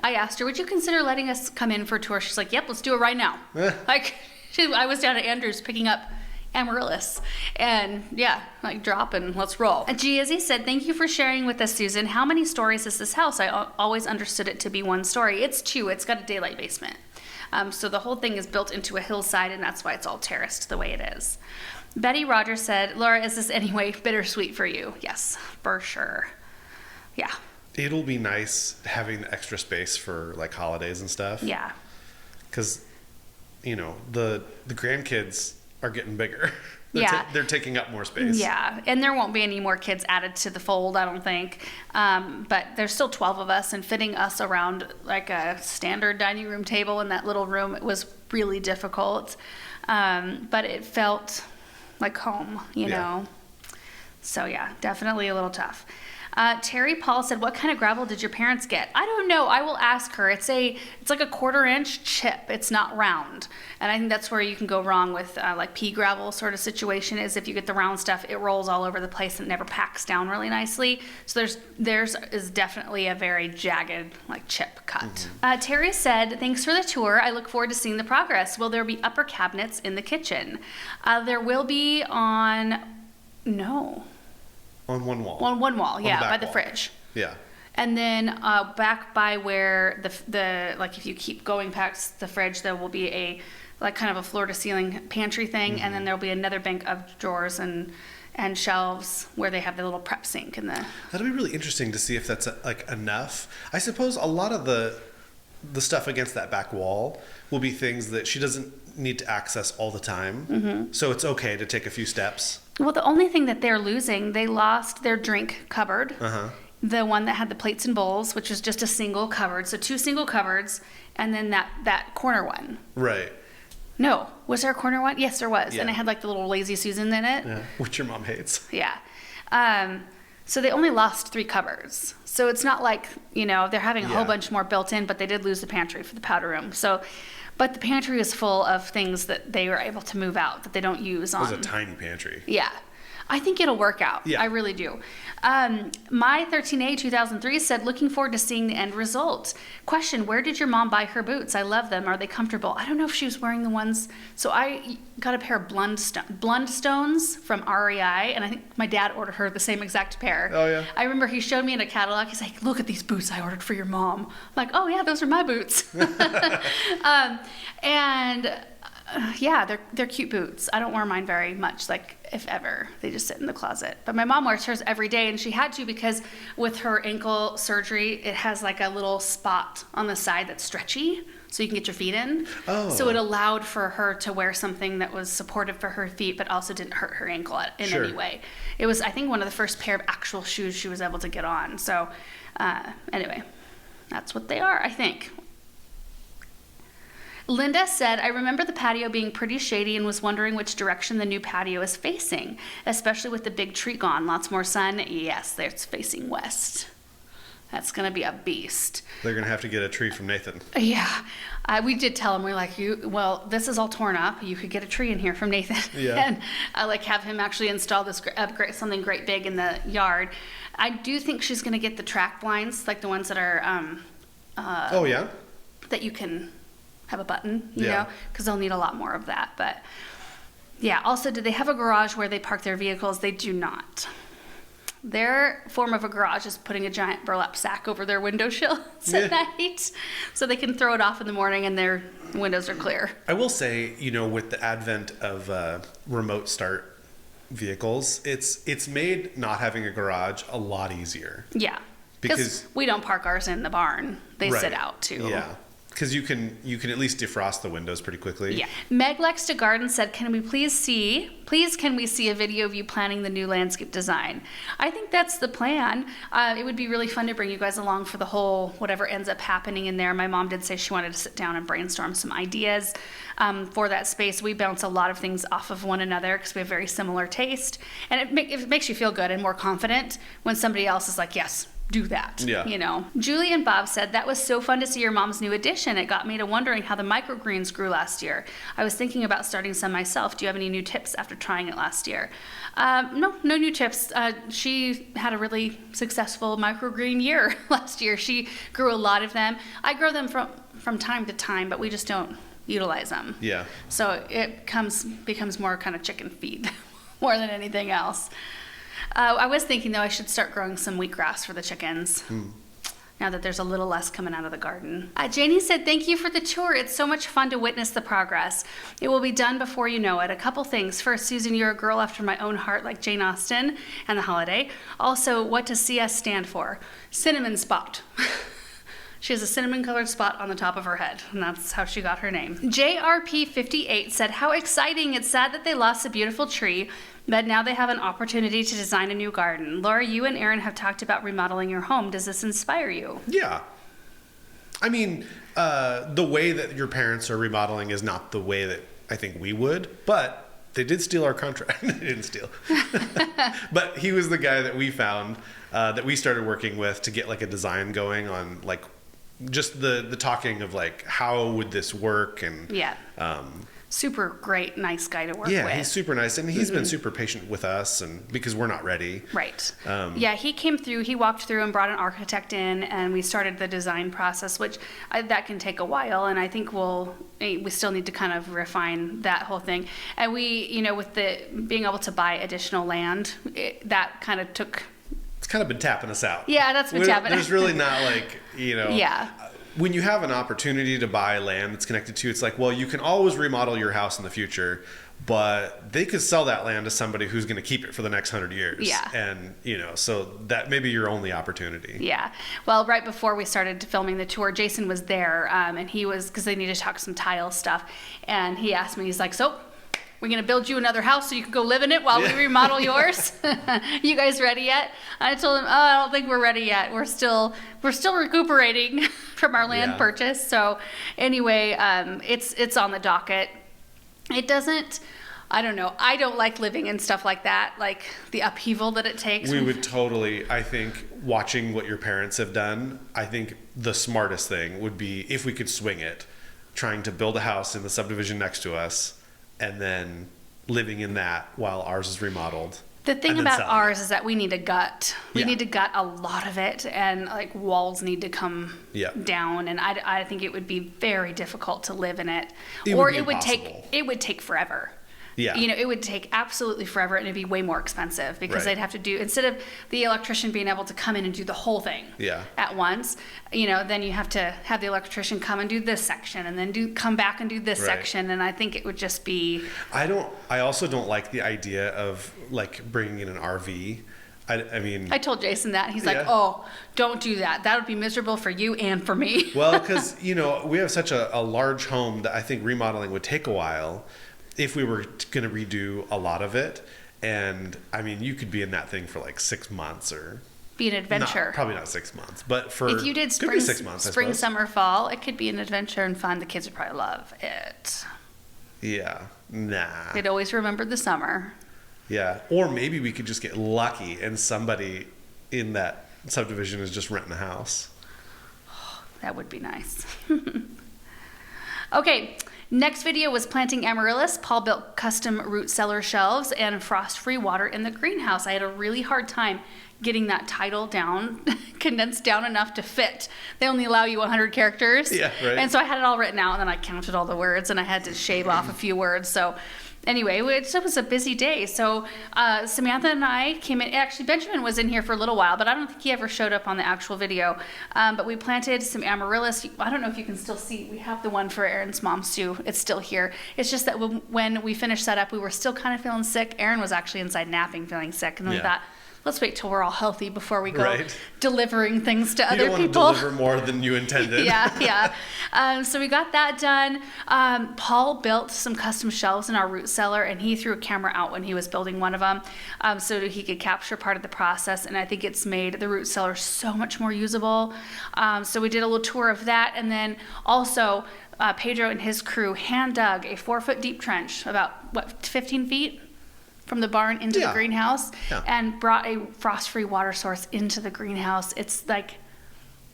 Speaker 1: I asked her, would you consider letting us come in for a tour? She's like, yep, let's do it right now. I was down at Andrews picking up Amaryllis, and drop and let's roll. Giazzi said, thank you for sharing with us, Susan. How many stories is this house? I always understood it to be one story. It's two. It's got a daylight basement. So the whole thing is built into a hillside, and that's why it's all terraced the way it is. Betty Rogers said, Laura, is this anyway bittersweet for you? Yes, for sure. Yeah.
Speaker 2: It'll be nice having the extra space for like holidays and stuff.
Speaker 1: Yeah.
Speaker 2: Because, the grandkids are getting bigger. They're taking up more space.
Speaker 1: Yeah, and there won't be any more kids added to the fold, I don't think. But there's still 12 of us, and fitting us around like a standard dining room table in that little room, it was really difficult. But it felt like home, you know. So yeah, definitely a little tough. Terry Paul said, what kind of gravel did your parents get? I don't know. I will ask her. It's like a 1/4-inch chip. It's not round. And I think that's where you can go wrong with like pea gravel sort of situation, is if you get the round stuff, it rolls all over the place and never packs down really nicely. So theirs is definitely a very jagged like chip cut. Terry said, thanks for the tour. I look forward to seeing the progress. Will there be upper cabinets in the kitchen? There will be
Speaker 2: On one wall.
Speaker 1: On one wall, by the fridge.
Speaker 2: Yeah.
Speaker 1: And then back by where the like if you keep going past the fridge, there will be a like kind of a floor to ceiling pantry thing, and then there'll be another bank of drawers and shelves where they have the little prep sink and the.
Speaker 2: That'll be really interesting to see if that's like enough. I suppose a lot of the stuff against that back wall will be things that she doesn't need to access all the time. So it's okay to take a few steps.
Speaker 1: Well, the only thing that they're losing, they lost their drink cupboard. The one that had the plates and bowls, which was just a single cupboard. So 2 single cupboards, and then that corner one.
Speaker 2: Right.
Speaker 1: No. Was there a corner one? Yes, there was. Yeah. And it had like the little Lazy Susan in it.
Speaker 2: Yeah, which your mom hates.
Speaker 1: Yeah. So they only lost 3 cupboards. So it's not like, they're having a whole bunch more built in, but they did lose the pantry for the powder room. So, but the pantry is full of things that they were able to move out that they don't use on.
Speaker 2: It was a tiny pantry.
Speaker 1: Yeah. I think it'll work out. Yeah. I really do. My 13A 2003 said, looking forward to seeing the end result. Question, where did your mom buy her boots? I love them. Are they comfortable? I don't know if she was wearing the ones. So I got a pair of Blundstones from REI, and I think my dad ordered her the same exact pair.
Speaker 2: Oh, yeah.
Speaker 1: I remember he showed me in a catalog. He's like, look at these boots I ordered for your mom. I'm like, oh, yeah, those are my boots. They're cute boots. I don't wear mine very much, like if ever. They just sit in the closet. But my mom wears hers every day, and she had to because with her ankle surgery, it has like a little spot on the side that's stretchy, so you can get your feet in. Oh. So it allowed for her to wear something that was supportive for her feet, but also didn't hurt her ankle in any way. It was, I think, one of the first pair of actual shoes she was able to get on. So anyway, that's what they are, I think. Linda said, I remember the patio being pretty shady and was wondering which direction the new patio is facing, especially with the big tree gone. Lots more sun. Yes, it's facing west. That's going to be a beast.
Speaker 2: They're going to have to get a tree from Nathan.
Speaker 1: Yeah. We did tell him, we're like, well, this is all torn up. You could get a tree in here from Nathan.
Speaker 2: Yeah.
Speaker 1: And I like have him actually install this something great big in the yard. I do think she's going to get the track blinds, like the ones that are,
Speaker 2: Oh, yeah?
Speaker 1: that you can have a button, you
Speaker 2: Yeah.
Speaker 1: know, because they'll need a lot more of that. But yeah, also, do they have a garage where they park their vehicles? They do not. Their form of a garage is putting a giant burlap sack over their window sills at night so they can throw it off in the morning and their windows are clear.
Speaker 2: I will say, you know, with the advent of remote start vehicles, it's made not having a garage a lot easier.
Speaker 1: Yeah. Because we don't park ours in the barn. They sit out too.
Speaker 2: Yeah. Because you can at least defrost the windows pretty quickly.
Speaker 1: Yeah. Meg Likes to Garden said, can we can we see a video of you planning the new landscape design? I think that's the plan. It would be really fun to bring you guys along for the whole, whatever ends up happening in there. My mom did say she wanted to sit down and brainstorm some ideas for that space. We bounce a lot of things off of one another because we have very similar taste. And it makes you feel good and more confident when somebody else is like, yes, do that.
Speaker 2: Yeah.
Speaker 1: You know. Julie and Bob said, that was so fun to see your mom's new addition. It got me to wondering how the microgreens grew last year. I was thinking about starting some myself. Do you have any new tips after trying it last year? No new tips. She had a really successful microgreen year last year. She grew a lot of them. I grow them from time to time, but we just don't utilize them.
Speaker 2: Yeah.
Speaker 1: So it becomes more kind of chicken feed more than anything else. I was thinking, though, I should start growing some wheatgrass for the chickens. Now that there's a little less coming out of the garden. Janie said, thank you for the tour. It's so much fun to witness the progress. It will be done before you know it. A couple things. First, Susan, you're a girl after my own heart like Jane Austen and the holiday. Also, what does CS stand for? Cinnamon spot. She has a cinnamon-colored spot on the top of her head, and that's how she got her name. JRP58 said, how exciting. It's sad that they lost a beautiful tree, but now they have an opportunity to design a new garden. Laura, you and Aaron have talked about remodeling your home. Does this inspire you?
Speaker 2: Yeah. I mean, the way that your parents are remodeling is not the way that I think we would, but they did steal our contract. They didn't steal. But he was the guy that we found, that we started working with to get like a design going on like just the talking of like, how would this work? And
Speaker 1: yeah. Super great, nice guy to work with.
Speaker 2: Yeah, he's super nice, and he's been super patient with us, and because we're not ready.
Speaker 1: Right. Yeah, he came through, he walked through and brought an architect in, and we started the design process, which that can take a while, and I think we still need to kind of refine that whole thing. And we, you know, with the being able to buy additional land, that kind of took...
Speaker 2: It's kind of been tapping us out.
Speaker 1: Yeah, that's been tapping us out.
Speaker 2: There's really not like, you know...
Speaker 1: Yeah.
Speaker 2: When you have an opportunity to buy land that's connected to, it's like, well, you can always remodel your house in the future, but they could sell that land to somebody who's going to keep it for the next 100 years.
Speaker 1: Yeah.
Speaker 2: And, you know, so that may be your only opportunity.
Speaker 1: Yeah. Well, right before we started filming the tour, Jason was there, and he was, because they needed to talk some tile stuff, and he asked me, he's like, so... we're going to build you another house so you can go live in it while we remodel yours. You guys ready yet? I told him, I don't think we're ready yet. We're still recuperating from our land purchase. So anyway, it's on the docket. It doesn't, I don't know. I don't like living in stuff like that, like the upheaval that it takes.
Speaker 2: We would totally, I think, watching what your parents have done, I think the smartest thing would be, if we could swing it, trying to build a house in the subdivision next to us, and then living in that while ours is remodeled.
Speaker 1: The thing about ours is that we need a gut. We need to gut a lot of it, and like walls need to come down. And I think it would be very difficult to live in it, it would take forever. Yeah. You know, it would take absolutely forever, and it'd be way more expensive because they'd have to do, instead of the electrician being able to come in and do the whole thing at once, you know, then you have to have the electrician come and do this section and then come back and do this section. And I think it would just be... I also don't like the idea of like bringing in an RV. I mean... I told Jason that. He's like, oh, don't do that. That would be miserable for you and for me.
Speaker 2: Well, because, you know, we have such a large home that I think remodeling would take a while if we were going to redo a lot of it. And I mean, you could be in that thing for like 6 months or... be an adventure. Probably not 6 months, but if you did spring, 6 months, spring, summer, fall, it could be an adventure and fun. The kids would probably love it. Yeah. Nah. They'd always remember the summer. Yeah. Or maybe we could just get lucky and somebody in that subdivision is just renting a house.
Speaker 1: That would be nice. Okay, next video was planting amaryllis. Paul built custom root cellar shelves and frost-free water in the greenhouse. I had a really hard time getting that title down, condensed down enough to fit. They only allow you 100 characters.
Speaker 2: Yeah, right.
Speaker 1: And so I had it all written out, and then I counted all the words, and I had to shave off a few words. So anyway, it was a busy day. So Samantha and I came in. Actually, Benjamin was in here for a little while, but I don't think he ever showed up on the actual video. But we planted some amaryllis. I don't know if you can still see. We have the one for Aaron's mom, Sue. It's still here. It's just that when we finished setup, we were still kind of feeling sick. Aaron was actually inside napping, feeling sick. And then we thought, let's wait till we're all healthy before we go delivering things to other people.
Speaker 2: You don't want to deliver more than you intended.
Speaker 1: Yeah. So we got that done. Paul built some custom shelves in our root cellar, and he threw a camera out when he was building one of them so that he could capture part of the process. And I think it's made the root cellar so much more usable. So we did a little tour of that. And then also Pedro and his crew hand dug a 4-foot deep trench, about 15 feet? From the barn into the greenhouse, and brought a frost-free water source into the greenhouse. It's like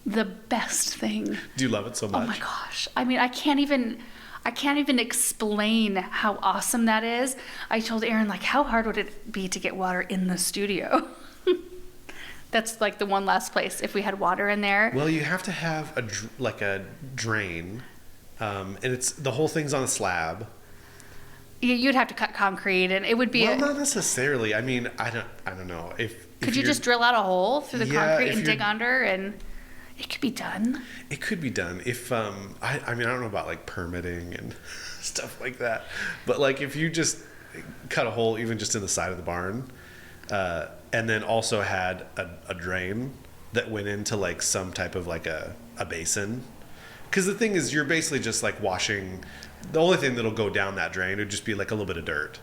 Speaker 1: the best thing.
Speaker 2: Do you love it so much?
Speaker 1: Oh my gosh. I mean, I can't even explain how awesome that is. I told Aaron, like, how hard would it be to get water in the studio? That's like the one last place if we had water in there.
Speaker 2: Well, you have to have a drain, and it's the whole thing's on a slab.
Speaker 1: You'd have to cut concrete, and it would be.
Speaker 2: Well, not necessarily. I mean, I don't know if.
Speaker 1: Could you just drill out a hole through the concrete and dig under, and it could be done.
Speaker 2: It could be done if I mean, I don't know about like permitting and stuff like that, but like if you just cut a hole even just in the side of the barn, and then also had a drain that went into like some type of like a basin, because the thing is you're basically just like washing. The only thing that'll go down that drain would just be like a little bit of dirt.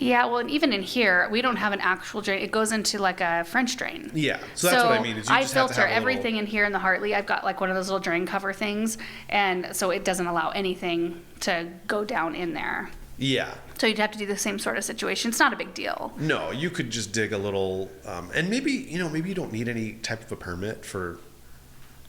Speaker 1: Yeah, well, and even in here, we don't have an actual drain. It goes into like a French drain.
Speaker 2: Yeah, so that's what I mean. Is you just
Speaker 1: filter
Speaker 2: have to have
Speaker 1: everything in here in the Hartley. I've got like one of those little drain cover things, and so it doesn't allow anything to go down in there.
Speaker 2: Yeah.
Speaker 1: So you'd have to do the same sort of situation. It's not a big deal.
Speaker 2: No, you could just dig a little, and maybe you don't need any type of a permit for.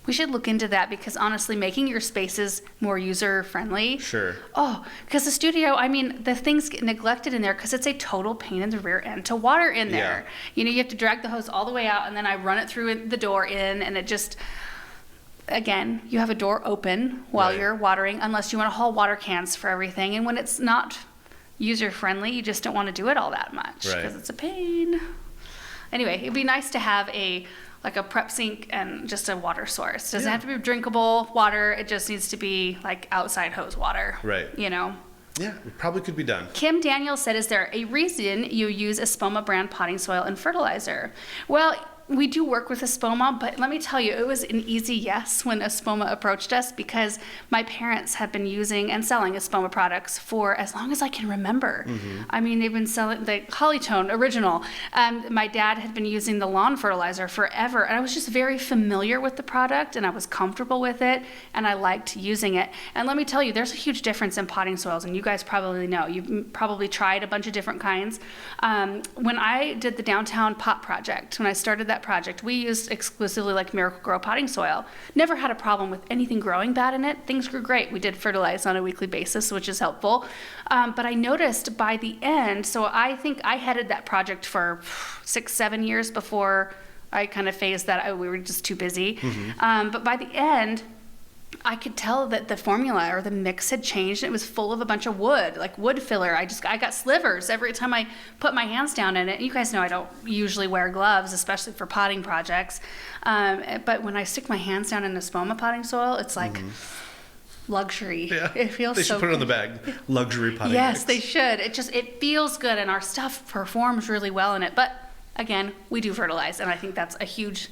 Speaker 1: We should look into that, because honestly, making your spaces more user-friendly.
Speaker 2: Sure.
Speaker 1: Oh, because the studio, I mean, the things get neglected in there because it's a total pain in the rear end to water in there. Yeah. You have to drag the hose all the way out, and then I run it through the door in, and it just, again, you have a door open while you're watering, unless you want to haul water cans for everything. And when it's not user-friendly, you just don't want to do it all that much because it's a pain. Anyway, it'd be nice to have a prep sink and just a water source. It doesn't have to be drinkable water. It just needs to be like outside hose water.
Speaker 2: Right.
Speaker 1: Yeah,
Speaker 2: it probably could be done.
Speaker 1: Kim Daniel said, is there a reason you use Espoma brand potting soil and fertilizer? Well, we do work with Espoma, but let me tell you, it was an easy yes when Espoma approached us, because my parents have been using and selling Espoma products for as long as I can remember. Mm-hmm. I mean, they've been selling the Hollytone original. My dad had been using the lawn fertilizer forever, and I was just very familiar with the product, and I was comfortable with it, and I liked using it. And let me tell you, there's a huge difference in potting soils, and you guys probably know. You've probably tried a bunch of different kinds. When I did the downtown pot project, when I started that project, we used exclusively like Miracle-Gro potting soil. Never had a problem with anything growing bad in it. Things grew great. We did fertilize on a weekly basis, which is helpful. But I noticed by the end, so I think I headed that project for 6-7 years before I kind of phased that. We were just too busy. Mm-hmm. But by the end, I could tell that the formula or the mix had changed. It was full of a bunch of wood, like wood filler. I got slivers every time I put my hands down in it. You guys know I don't usually wear gloves, especially for potting projects. But when I stick my hands down in Espoma potting soil, it's like luxury.
Speaker 2: Yeah.
Speaker 1: It feels
Speaker 2: they should
Speaker 1: so
Speaker 2: put it on the bag. Luxury potting
Speaker 1: Yes,
Speaker 2: mix.
Speaker 1: they should. It feels good, and our stuff performs really well in it. But again, we do fertilize, and I think that's a huge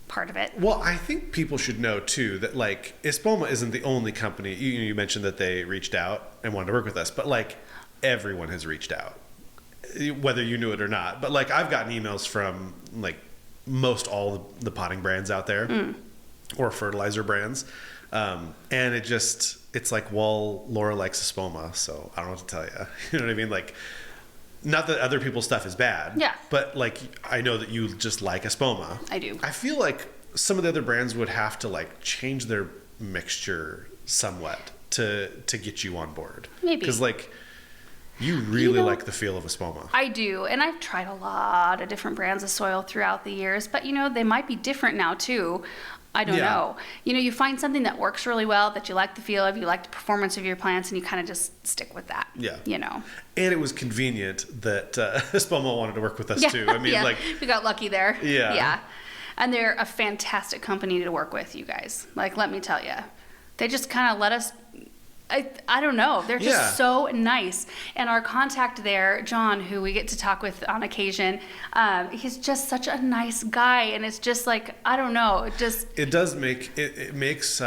Speaker 1: part of it.
Speaker 2: Well, I think people should know too that like Espoma isn't the only company. You mentioned that they reached out and wanted to work with us, but like everyone has reached out, whether you knew it or not. But like I've gotten emails from like most all the potting brands out there or fertilizer brands, and it's like, well, Laura likes Espoma, so I don't know what to tell you. You know what I mean? Like not that other people's stuff is bad.
Speaker 1: Yeah.
Speaker 2: But like, I know that you just like Espoma.
Speaker 1: I do.
Speaker 2: I feel like some of the other brands would have to like change their mixture somewhat to get you on board.
Speaker 1: Maybe.
Speaker 2: Because like, you really like the feel of Espoma.
Speaker 1: I do, and I've tried a lot of different brands of soil throughout the years, but they might be different now too. I don't know. You find something that works really well, that you like the feel of, you like the performance of your plants, and you kind of just stick with that.
Speaker 2: Yeah.
Speaker 1: And
Speaker 2: it was convenient that Espoma wanted to work with us too. I mean, like,
Speaker 1: we got lucky there.
Speaker 2: Yeah.
Speaker 1: Yeah. And they're a fantastic company to work with, you guys. Like, let me tell you. They just kind of let us, I don't know. They're just so nice. And our contact there, John, who we get to talk with on occasion, he's just such a nice guy. And it's just like, I don't know.
Speaker 2: It makes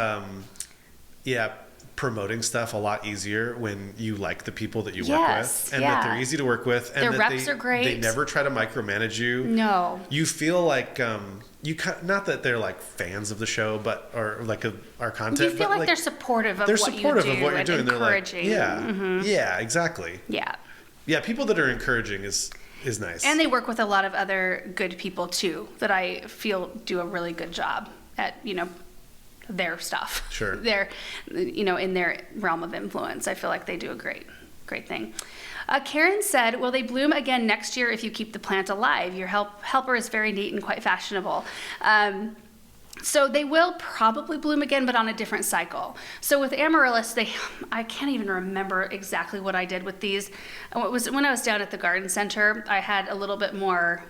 Speaker 2: promoting stuff a lot easime when you like the people that you work with, and that they're easy to work with, and
Speaker 1: their
Speaker 2: that
Speaker 1: reps are great.
Speaker 2: They never try to micromanage you.
Speaker 1: No.
Speaker 2: You feel like not that they're like fans of the show, but or like our content.
Speaker 1: You feel like they're supportive of what you do
Speaker 2: of what you're doing.
Speaker 1: Encouraging.
Speaker 2: They're like, yeah, exactly. Yeah, people that are encouraging is nice.
Speaker 1: And they work with a lot of other good people too that I feel do a really good job at their stuff.
Speaker 2: Sure.
Speaker 1: They're in their realm of influence. I feel like they do a great thing. Karen said, will they bloom again next year if you keep the plant alive? Your helper is very neat and quite fashionable. So they will probably bloom again, but on a different cycle. So with amaryllis, I can't even remember exactly what I did with these. It was when I was down at the garden center, I had a little bit more,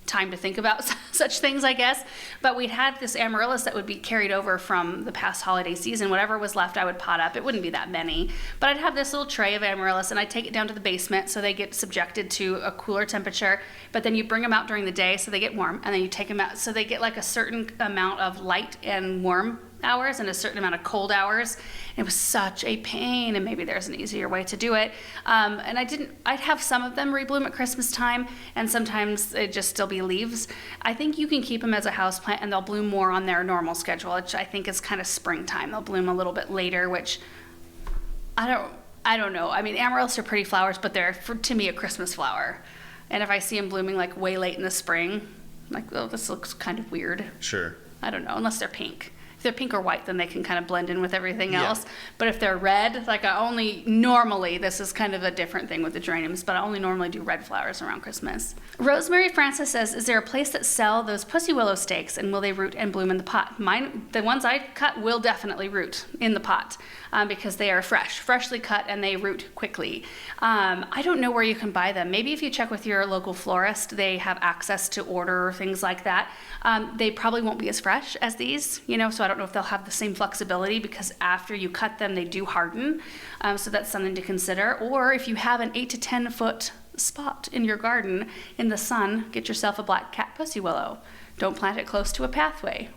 Speaker 1: time to think about such things, I guess. But we'd had this amaryllis that would be carried over from the past holiday season. Whatever was left, I would pot up. It wouldn't be that many. But I'd have this little tray of amaryllis, and I'd take it down to the basement so they get subjected to a cooler temperature. But then you bring them out during the day so they get warm, and then you take them out so they get like a certain amount of light and warm hours and a certain amount of cold hours. It was such a pain, and maybe there's an easier way to do it. And I'd have some of them rebloom at Christmas time, and sometimes it'd just still be leaves. I think you can keep them as a house plant, and they'll bloom more on their normal schedule, which I think is kind of springtime. They'll bloom a little bit later, which I don't know. I mean, amaryllis are pretty flowers, but they're, to me, a Christmas flower. And if I see them blooming like way late in the spring, I'm like, oh, this looks kind of weird.
Speaker 2: Sure.
Speaker 1: I don't know, unless they're pink. If they're pink or white, then they can kind of blend in with everything else. But if they're red, like this is kind of a different thing with the geraniums, but I only normally do red flowers around Christmas. Rosemary Francis says, is there a place that sell those pussy willow stakes, and will they root and bloom in the pot? The ones I cut will definitely root in the pot because they are freshly cut, and they root quickly. I don't know where you can buy them. Maybe if you check with your local florist, they have access to order things like that. They probably won't be as fresh as these, so I don't know if they'll have the same flexibility because after you cut them, they do harden. So that's something to consider. Or if you have an 8 to 10 foot spot in your garden in the sun, get yourself a black cat pussy willow. Don't plant it close to a pathway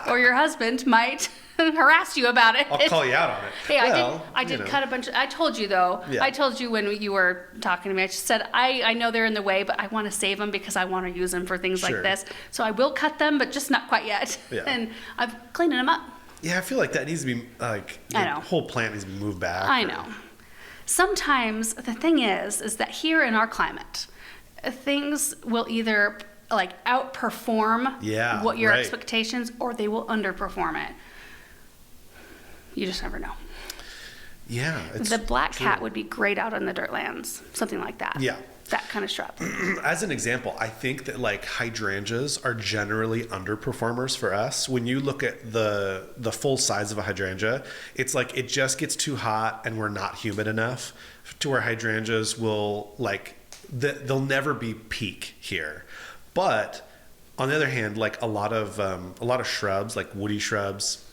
Speaker 1: or your husband might harass you about it.
Speaker 2: I'll call you out on it.
Speaker 1: Hey, I did cut a bunch of, I told you though, I told you when you were talking to me, I just said, I know they're in the way, but I want to save them because I want to use them for things like this. So I will cut them, but just not quite yet. And I'm cleaning them up.
Speaker 2: Yeah, I feel like that needs to be like, the whole plant needs to be moved back.
Speaker 1: I know. Sometimes the thing is that here in our climate, things will either like outperform what your expectations, or they will underperform it. You just never know.
Speaker 2: Yeah.
Speaker 1: The black cat would be great out in the dirt lands, something like that.
Speaker 2: Yeah.
Speaker 1: That kind of shrub.
Speaker 2: As an example, I think that like hydrangeas are generally underperformers for us. When you look at the full size of a hydrangea, it's like it just gets too hot and we're not humid enough to where hydrangeas will they'll never be peak here. But on the other hand, like a lot of shrubs, like woody shrubs,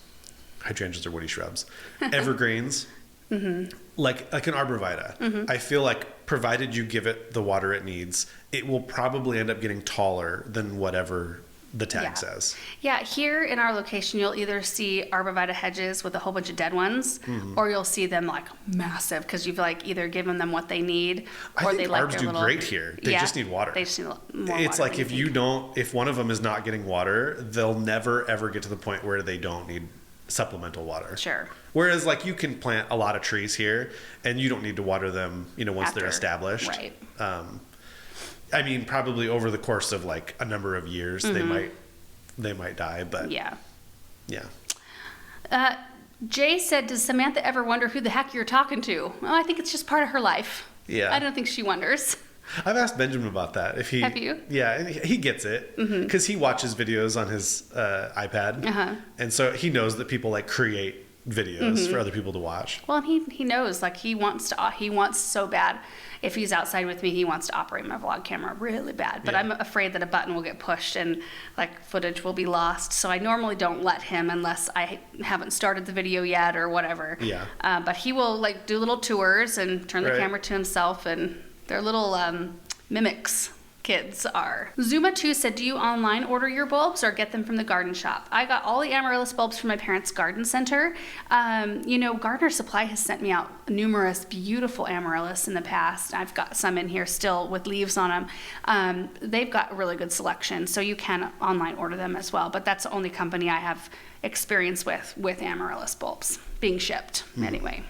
Speaker 2: hydrangeas are woody shrubs, evergreens, like an arborvitae. I feel like provided you give it the water it needs, it will probably end up getting taller than whatever the tag says. Yeah,
Speaker 1: here in our location, you'll either see arborvitae hedges with a whole bunch of dead ones, or you'll see them like massive because you've like either given them what they need, or they like
Speaker 2: arbs do great here. They just need water.
Speaker 1: They just need more
Speaker 2: It's
Speaker 1: water
Speaker 2: like if one of them is not getting water, they'll never ever get to the point where they don't need supplemental water.
Speaker 1: Sure.
Speaker 2: Whereas like you can plant a lot of trees here and you don't need to water them, once they're established.
Speaker 1: Right.
Speaker 2: I mean, probably over the course of like a number of years, they might die, but
Speaker 1: yeah. Jay said, does Samantha ever wonder who the heck you're talking to? Well, I think it's just part of her life.
Speaker 2: Yeah.
Speaker 1: I don't think she wonders.
Speaker 2: I've asked Benjamin about that.
Speaker 1: Have you?
Speaker 2: Yeah, and he gets it because he watches videos on his iPad, and so he knows that people like create videos for other people to watch.
Speaker 1: Well, he knows, like he wants so bad. If he's outside with me, he wants to operate my vlog camera really bad. But I'm afraid that a button will get pushed and like footage will be lost. So I normally don't let him unless I haven't started the video yet or whatever.
Speaker 2: Yeah.
Speaker 1: But he will like do little tours and turn the camera to himself, and they're little mimics. Kids are. Zuma2 said, do you online order your bulbs or get them from the garden shop? I got all the amaryllis bulbs from my parents' garden center. Gardener Supply has sent me out numerous beautiful amaryllis in the past. I've got some in here still with leaves on them. They've got a really good selection, so you can online order them as well. But that's the only company I have experience with amaryllis bulbs being shipped anyway.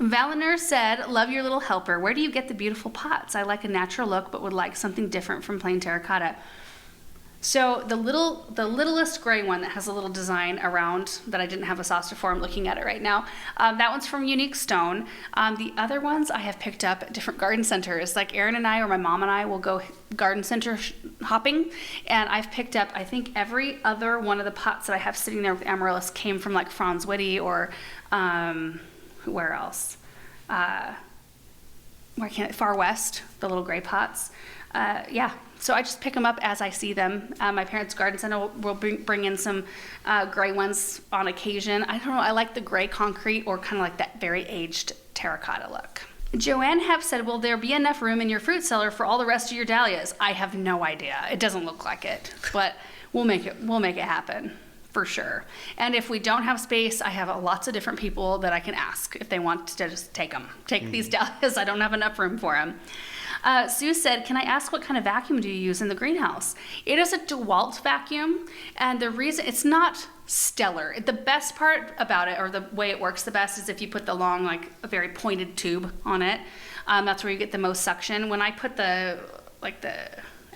Speaker 1: Valiner said, love your little helper. Where do you get the beautiful pots? I like a natural look, but would like something different from plain terracotta. So the littlest gray one that has a little design around that I didn't have a saucer for, I'm looking at it right now. That one's from Unique Stone. The other ones I have picked up at different garden centers. Like Erin and I, or my mom and I, will go garden center hopping, and I've picked up, I think every other one of the pots that I have sitting there with amaryllis came from like Franz Whitty or where else? Far West, the little gray pots. So I just pick them up as I see them. My parents' garden center will bring in some gray ones on occasion. I don't know, I like the gray concrete or kind of like that very aged terracotta look. Joanne Hepp said, will there be enough room in your fruit cellar for all the rest of your dahlias? I have no idea. It doesn't look like it, but we'll make it happen. For sure. And if we don't have space, I have lots of different people that I can ask if they want to just take these dahlias. I don't have enough room for them. Sue said, can I ask what kind of vacuum do you use in the greenhouse? It is a DeWalt vacuum, and the reason it's not stellar. The best part about it, or the way it works the best, is if you put the long, like a very pointed tube on it. That's where you get the most suction. When I put the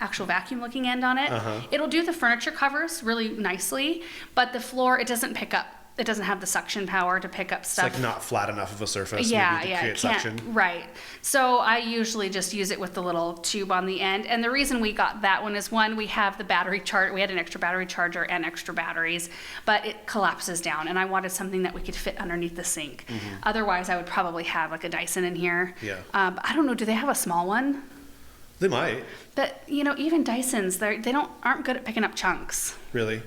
Speaker 1: actual vacuum looking end on it, it'll do the furniture covers really nicely, but the floor, it doesn't pick up. It doesn't have the suction power to pick up stuff.
Speaker 2: It's like not flat enough of a surface maybe to create suction.
Speaker 1: Right. So I usually just use it with the little tube on the end. And the reason we got that one is, one, we have the battery charger. We had an extra battery charger and extra batteries, but it collapses down. And I wanted something that we could fit underneath the sink. Otherwise, I would probably have like a Dyson in here.
Speaker 2: Yeah.
Speaker 1: But I don't know. Do they have a small one?
Speaker 2: They might.
Speaker 1: But even Dysons, aren't good at picking up chunks.
Speaker 2: Really?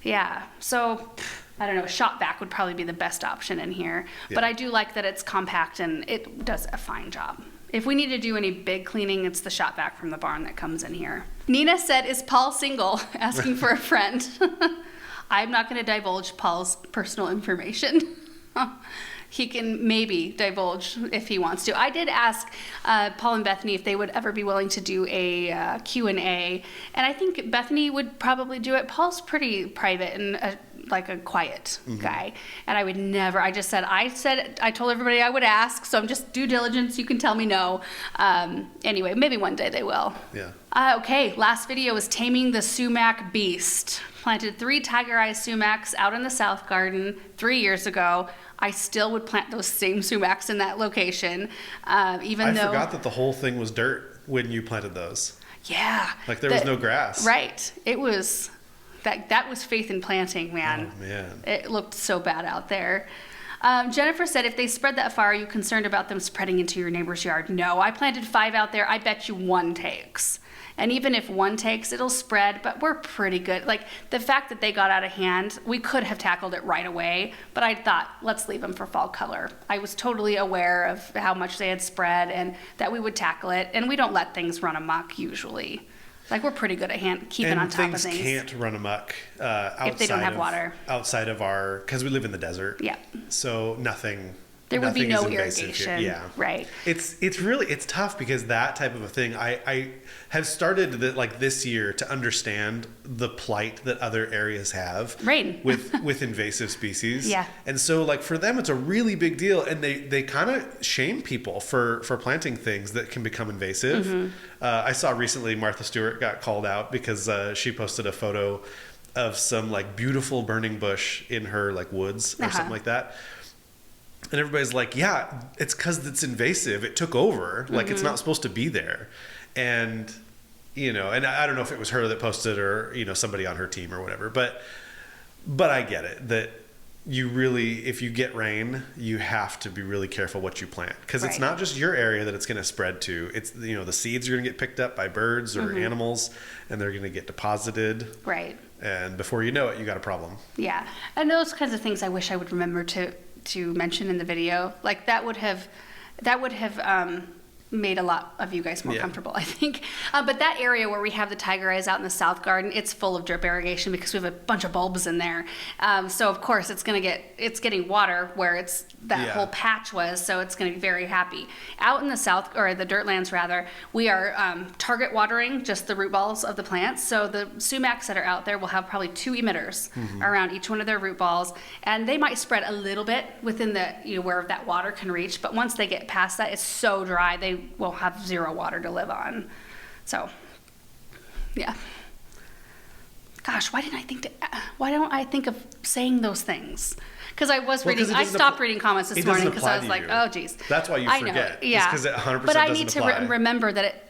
Speaker 1: Yeah. So I don't know. Shop vac would probably be the best option in here. Yeah. But I do like that it's compact and it does a fine job. If we need to do any big cleaning, it's the shop vac from the barn that comes in here. Nina said, is Paul single? Asking for a friend. I'm not going to divulge Paul's personal information. He can maybe divulge if he wants to. I did ask Paul and Bethany if they would ever be willing to do a Q&A, and I think Bethany would probably do it. Paul's pretty private and like a quiet guy, and I would never. I told everybody I would ask, so I'm just due diligence. You can tell me no. Anyway, maybe one day they will.
Speaker 2: Yeah.
Speaker 1: Okay, last video was taming the Sumac beast. Planted 3 tiger eye sumacs out in the south garden 3 years ago. I still would plant those same sumacs in that location, I forgot
Speaker 2: that the whole thing was dirt when you planted those.
Speaker 1: Yeah.
Speaker 2: Like there was no grass.
Speaker 1: Right. It was, that was faith in planting, man.
Speaker 2: Oh, man.
Speaker 1: It looked so bad out there. Jennifer said, if they spread that far, are you concerned about them spreading into your neighbor's yard? No, I planted 5 out there. I bet you 1 takes. And even if 1 takes, it'll spread, but we're pretty good. Like, the fact that they got out of hand, we could have tackled it right away, but I thought, let's leave them for fall color. I was totally aware of how much they had spread and that we would tackle it, and we don't let things run amok usually. Like, we're pretty good at keeping on top of things.
Speaker 2: And things can't run amok outside
Speaker 1: if they don't have water.
Speaker 2: Outside of because we live in the desert.
Speaker 1: Yeah.
Speaker 2: So nothing
Speaker 1: There would be
Speaker 2: nothing is
Speaker 1: no
Speaker 2: invasive here.
Speaker 1: irrigation.
Speaker 2: Yeah.
Speaker 1: Right.
Speaker 2: It's tough because that type of a thing, I have started this year to understand the plight that other areas have
Speaker 1: Rain.
Speaker 2: with invasive species.
Speaker 1: Yeah.
Speaker 2: And so like for them, it's a really big deal. And they kind of shame people for planting things that can become invasive.
Speaker 1: Mm-hmm.
Speaker 2: I saw recently Martha Stewart got called out because she posted a photo of some like beautiful burning bush in her like woods or something like that. And everybody's like, yeah, it's because it's invasive. It took over. Like, it's not supposed to be there. And, and I don't know if it was her that posted or, somebody on her team or whatever. But I get it that you really, if you get rain, you have to be really careful what you plant. Because it's not just your area that it's going to spread to. It's, the seeds are going to get picked up by birds or animals, and they're going to get deposited.
Speaker 1: Right.
Speaker 2: And before you know it, you got a problem.
Speaker 1: Yeah. And those kinds of things I wish I would remember to mention in the video. Like that would have made a lot of you guys more comfortable, I think. But that area where we have the tiger eyes out in the south garden, it's full of drip irrigation because we have a bunch of bulbs in there. So of course it's getting water where that whole patch was, so it's going to be very happy. Out in the south, or the dirt lands rather, we are target watering just the root balls of the plants. So the sumacs that are out there will have probably 2 emitters around each one of their root balls, and they might spread a little bit within the where that water can reach. But once they get past that, it's so dry they will have 0 water to live on. So, yeah. Gosh, why don't I think of saying those things? Because I was reading, I stopped reading comments this morning because I was like, oh, geez.
Speaker 2: That's why you forget.
Speaker 1: Yeah.
Speaker 2: Because it 100%
Speaker 1: but I need to remember that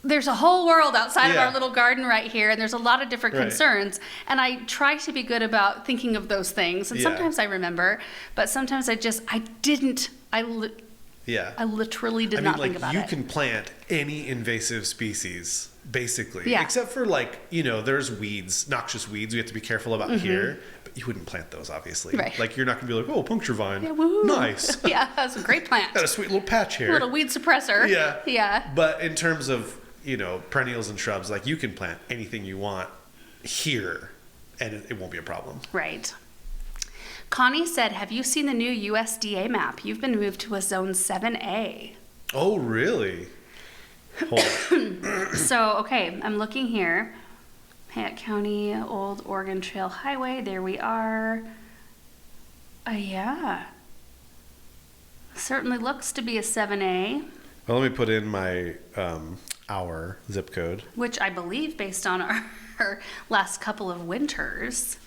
Speaker 1: there's a whole world outside of our little garden right here, and there's a lot of different concerns. And I try to be good about thinking of those things. And sometimes I remember, but sometimes I literally did not think about it.
Speaker 2: You can plant any invasive species, basically. Yeah. Except for there's weeds, noxious weeds we have to be careful about here. But you wouldn't plant those, obviously. Right. Like, you're not going to be like, oh, puncture vine. Yeah, woo. Nice.
Speaker 1: Yeah, that's a great plant.
Speaker 2: Got a sweet little patch here.
Speaker 1: A little weed suppressor. Yeah. Yeah.
Speaker 2: But in terms of, perennials and shrubs, like, you can plant anything you want here, and it won't be a problem.
Speaker 1: Right. Connie said, have you seen the new USDA map? You've been moved to a zone 7A.
Speaker 2: Oh, really? Hold on.
Speaker 1: So, okay, I'm looking here. Hayat County, Old Oregon Trail Highway. There we are. Yeah. Certainly looks to be a 7A.
Speaker 2: Well, let me put in my our zip code.
Speaker 1: Which I believe, based on our last couple of winters,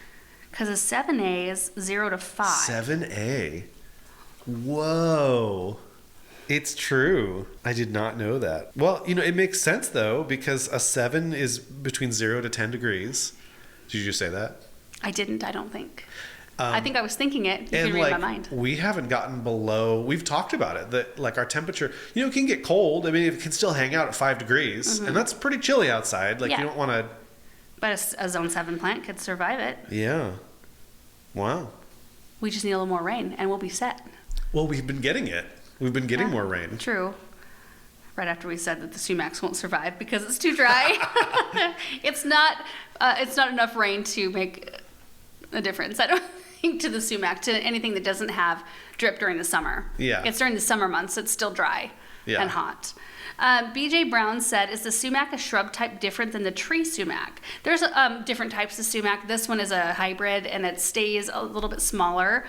Speaker 1: because a 7A is 0 to 5.
Speaker 2: 7A? Whoa. It's true. I did not know that. Well, it makes sense, though, because a 7 is between 0 to 10 degrees. Did you just say that?
Speaker 1: I didn't, I don't think. I think I was thinking it. You can read my mind.
Speaker 2: We haven't gotten below, we've talked about it, that our temperature, it can get cold. I mean, it can still hang out at 5 degrees, and that's pretty chilly outside. You don't want to...
Speaker 1: But a zone 7 plant could survive it.
Speaker 2: Yeah. Wow.
Speaker 1: We just need a little more rain, and we'll be set.
Speaker 2: Well, we've been getting it. We've been getting more rain.
Speaker 1: True. Right after we said that the sumacs won't survive because it's too dry. It's not enough rain to make a difference, I don't think, to the sumac, to anything that doesn't have drip during the summer. Yeah. It's during the summer months. It's still dry and hot. BJ Brown said, is the sumac a shrub type different than the tree sumac? There's different types of sumac. This one is a hybrid, and it stays a little bit smaller.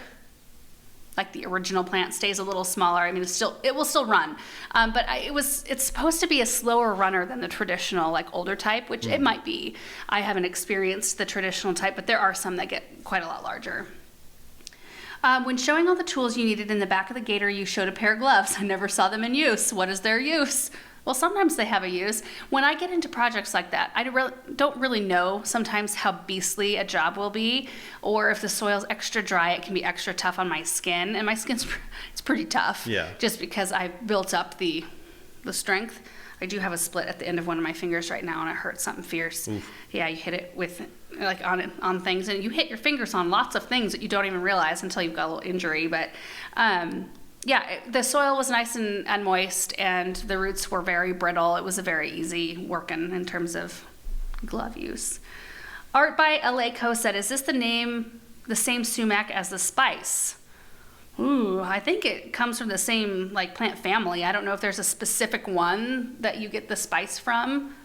Speaker 1: Like the original plant stays a little smaller. I mean, it will still run, but it's supposed to be a slower runner than the traditional, older type, which it might be. I haven't experienced the traditional type, but there are some that get quite a lot larger. When showing all the tools you needed in the back of the Gator, you showed a pair of gloves. I never saw them in use. What is their use? Well, sometimes they have a use. When I get into projects like that, I don't really know sometimes how beastly a job will be, or if the soil's extra dry, it can be extra tough on my skin, and my skin's it's pretty tough. Yeah. Just because I've built up the strength. I do have a split at the end of one of my fingers right now, and it hurts something fierce. Oof. Yeah, you hit it with on things, and you hit your fingers on lots of things that you don't even realize until you've got a little injury, but. Yeah, the soil was nice and moist, and the roots were very brittle. It was a very easy working in terms of glove use. Art by Aleko said, is this the same sumac as the spice? Ooh, I think it comes from the same like plant family. I don't know if there's a specific one that you get the spice from.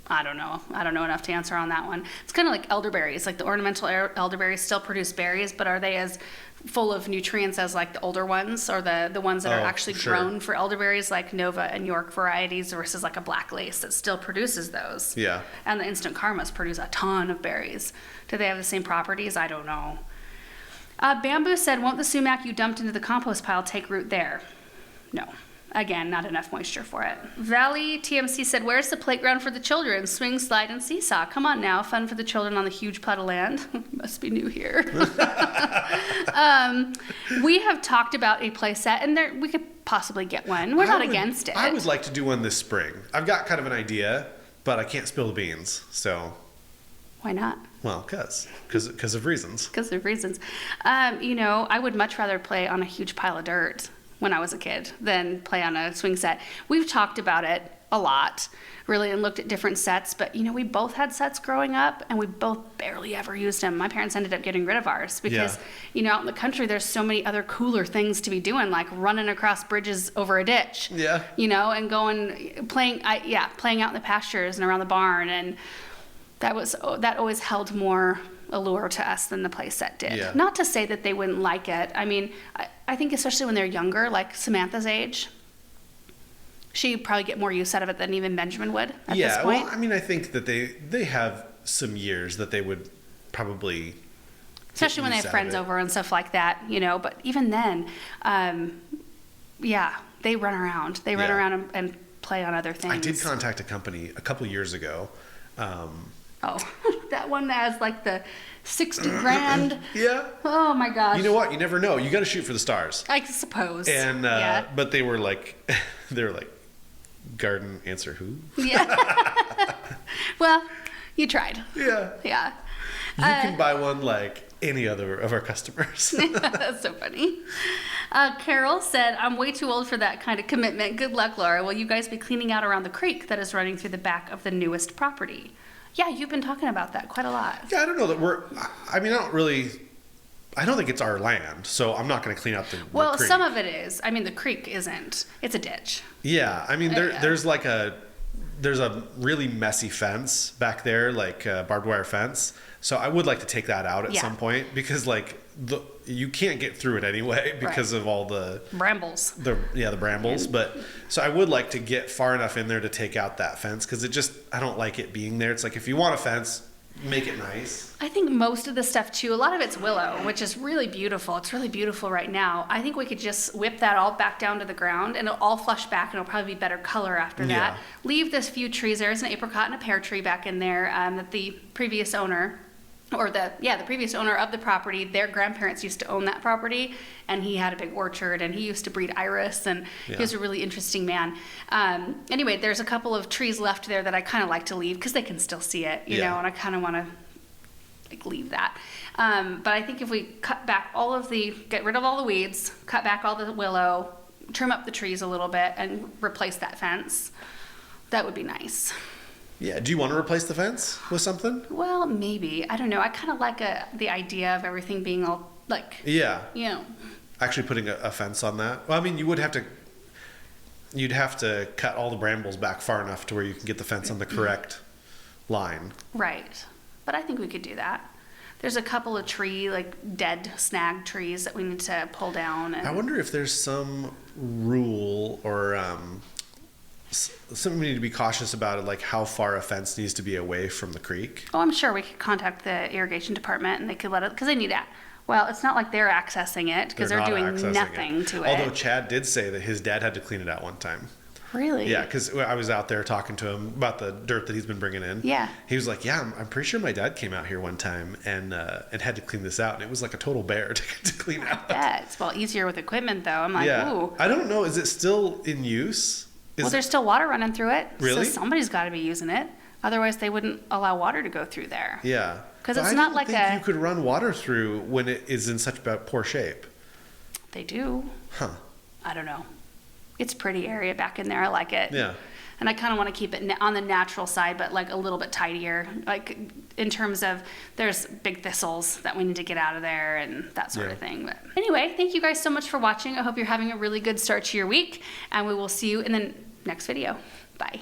Speaker 1: I don't know. I don't know enough to answer on that one. It's kind of like elderberries. Like the ornamental elderberries still produce berries, but are they as full of nutrients as like the older ones, or the ones that are actually
Speaker 2: sure.
Speaker 1: grown for elderberries, like Nova and York varieties, versus like a black lace that still produces those?
Speaker 2: Yeah.
Speaker 1: And the instant karmas produce a ton of berries. Do they have the same properties? I don't know. Bamboo said, won't the sumac you dumped into the compost pile take root there? No. Again, not enough moisture for it. Valley TMC said, where's the playground for the children? Swing, slide, and seesaw. Come on now. Fun for the children on the huge plot of land. Must be new here. We have talked about a play set, and we could possibly get one. We're not against it.
Speaker 2: I would like to do one this spring. I've got kind of an idea, but I can't spill the beans, so...
Speaker 1: Why not?
Speaker 2: Well, because of reasons.
Speaker 1: Because of reasons. I would much rather play on a huge pile of dirt when I was a kid than play on a swing set. We've talked about it a lot, really, and looked at different sets, but, we both had sets growing up, and we both barely ever used them. My parents ended up getting rid of ours because, out in the country, there's so many other cooler things to be doing, like running across bridges over a ditch.
Speaker 2: Yeah.
Speaker 1: And playing out in the pastures and around the barn, and that always held more allure to us than the play set did.
Speaker 2: Yeah.
Speaker 1: Not to say that they wouldn't like it. I mean, I think especially when they're younger, like Samantha's age, she'd probably get more use out of it than even Benjamin would at this point.
Speaker 2: Well, I mean, I think that they have some years that they would probably...
Speaker 1: Especially when they have friends over and stuff like that, But even then, they run around. They run around and play on other things.
Speaker 2: I did contact a company a couple years ago.
Speaker 1: That one that has like the 60 grand.
Speaker 2: Yeah.
Speaker 1: Oh my gosh.
Speaker 2: You know what? You never know. You got to shoot for the stars.
Speaker 1: I suppose.
Speaker 2: And but they were like, garden answer who?
Speaker 1: Yeah. Well, you tried.
Speaker 2: Yeah.
Speaker 1: Yeah.
Speaker 2: You can buy one like any other of our customers.
Speaker 1: That's so funny. Carol said, I'm way too old for that kind of commitment. Good luck, Laura. Will you guys be cleaning out around the creek that is running through the back of the newest property? Yeah, you've been talking about that quite a lot.
Speaker 2: Yeah, I don't know that I don't think it's our land, so I'm not going to clean out the
Speaker 1: Well,
Speaker 2: creek.
Speaker 1: some of it is. I mean, the creek isn't. It's a ditch.
Speaker 2: Yeah, I mean, there's a really messy fence back there, like a barbed wire fence. So I would like to take that out at some point because you can't get through it anyway because of all the
Speaker 1: brambles.
Speaker 2: The brambles. But so I would like to get far enough in there to take out that fence because I don't like it being there. It's like if you want a fence, make it nice.
Speaker 1: I think most of the stuff too, a lot of it's willow, which is really beautiful. It's really beautiful right now. I think we could just whip that all back down to the ground and it'll all flush back and it'll probably be better color after that. Leave this few trees. There's an apricot and a pear tree back in there that the previous owner the previous owner of the property, their grandparents used to own that property, and he had a big orchard, and he used to breed iris, and he was a really interesting man. Anyway, there's a couple of trees left there that I kind of like to leave because they can still see it, you know, and I kind of want to leave that. But I think if we get rid of all the weeds, cut back all the willow, trim up the trees a little bit, and replace that fence, that would be nice.
Speaker 2: Yeah. Do you want to replace the fence with something?
Speaker 1: Well, maybe. I don't know. I kind of like the idea of everything being all like...
Speaker 2: Yeah.
Speaker 1: Actually
Speaker 2: putting a fence on that. Well, I mean, you'd have to cut all the brambles back far enough to where you can get the fence on the correct line.
Speaker 1: Right. But I think we could do that. There's a couple of dead snag trees that we need to pull down. And...
Speaker 2: I wonder if there's some rule or... something we need to be cautious about it, like how far a fence needs to be away from the creek.
Speaker 1: Oh, I'm sure we could contact the irrigation department and they could let it, because they need that. Well, it's not like they're accessing it because they're doing nothing to it.
Speaker 2: Although Chad did say that his dad had to clean it out one time.
Speaker 1: Really?
Speaker 2: Yeah, because I was out there talking to him about the dirt that he's been bringing in.
Speaker 1: Yeah.
Speaker 2: He was like, yeah, I'm pretty sure my dad came out here one time and had to clean this out. And it was like a total bear to clean out.
Speaker 1: Yeah, it's easier with equipment though. I'm like, ooh.
Speaker 2: I don't know. Is it still in use?
Speaker 1: There's still water running through it.
Speaker 2: Really?
Speaker 1: So somebody's got to be using it. Otherwise, they wouldn't allow water to go through there.
Speaker 2: Yeah.
Speaker 1: Because it's not like
Speaker 2: I don't think you could run water through when it is in such poor shape.
Speaker 1: They do.
Speaker 2: Huh.
Speaker 1: I don't know. It's pretty area back in there. I like it.
Speaker 2: Yeah.
Speaker 1: And I kind of want to keep it on the natural side, but like a little bit tidier, like in terms of there's big thistles that we need to get out of there and that sort of thing. But anyway, thank you guys so much for watching. I hope you're having a really good start to your week, and we will see you in the next video. Bye.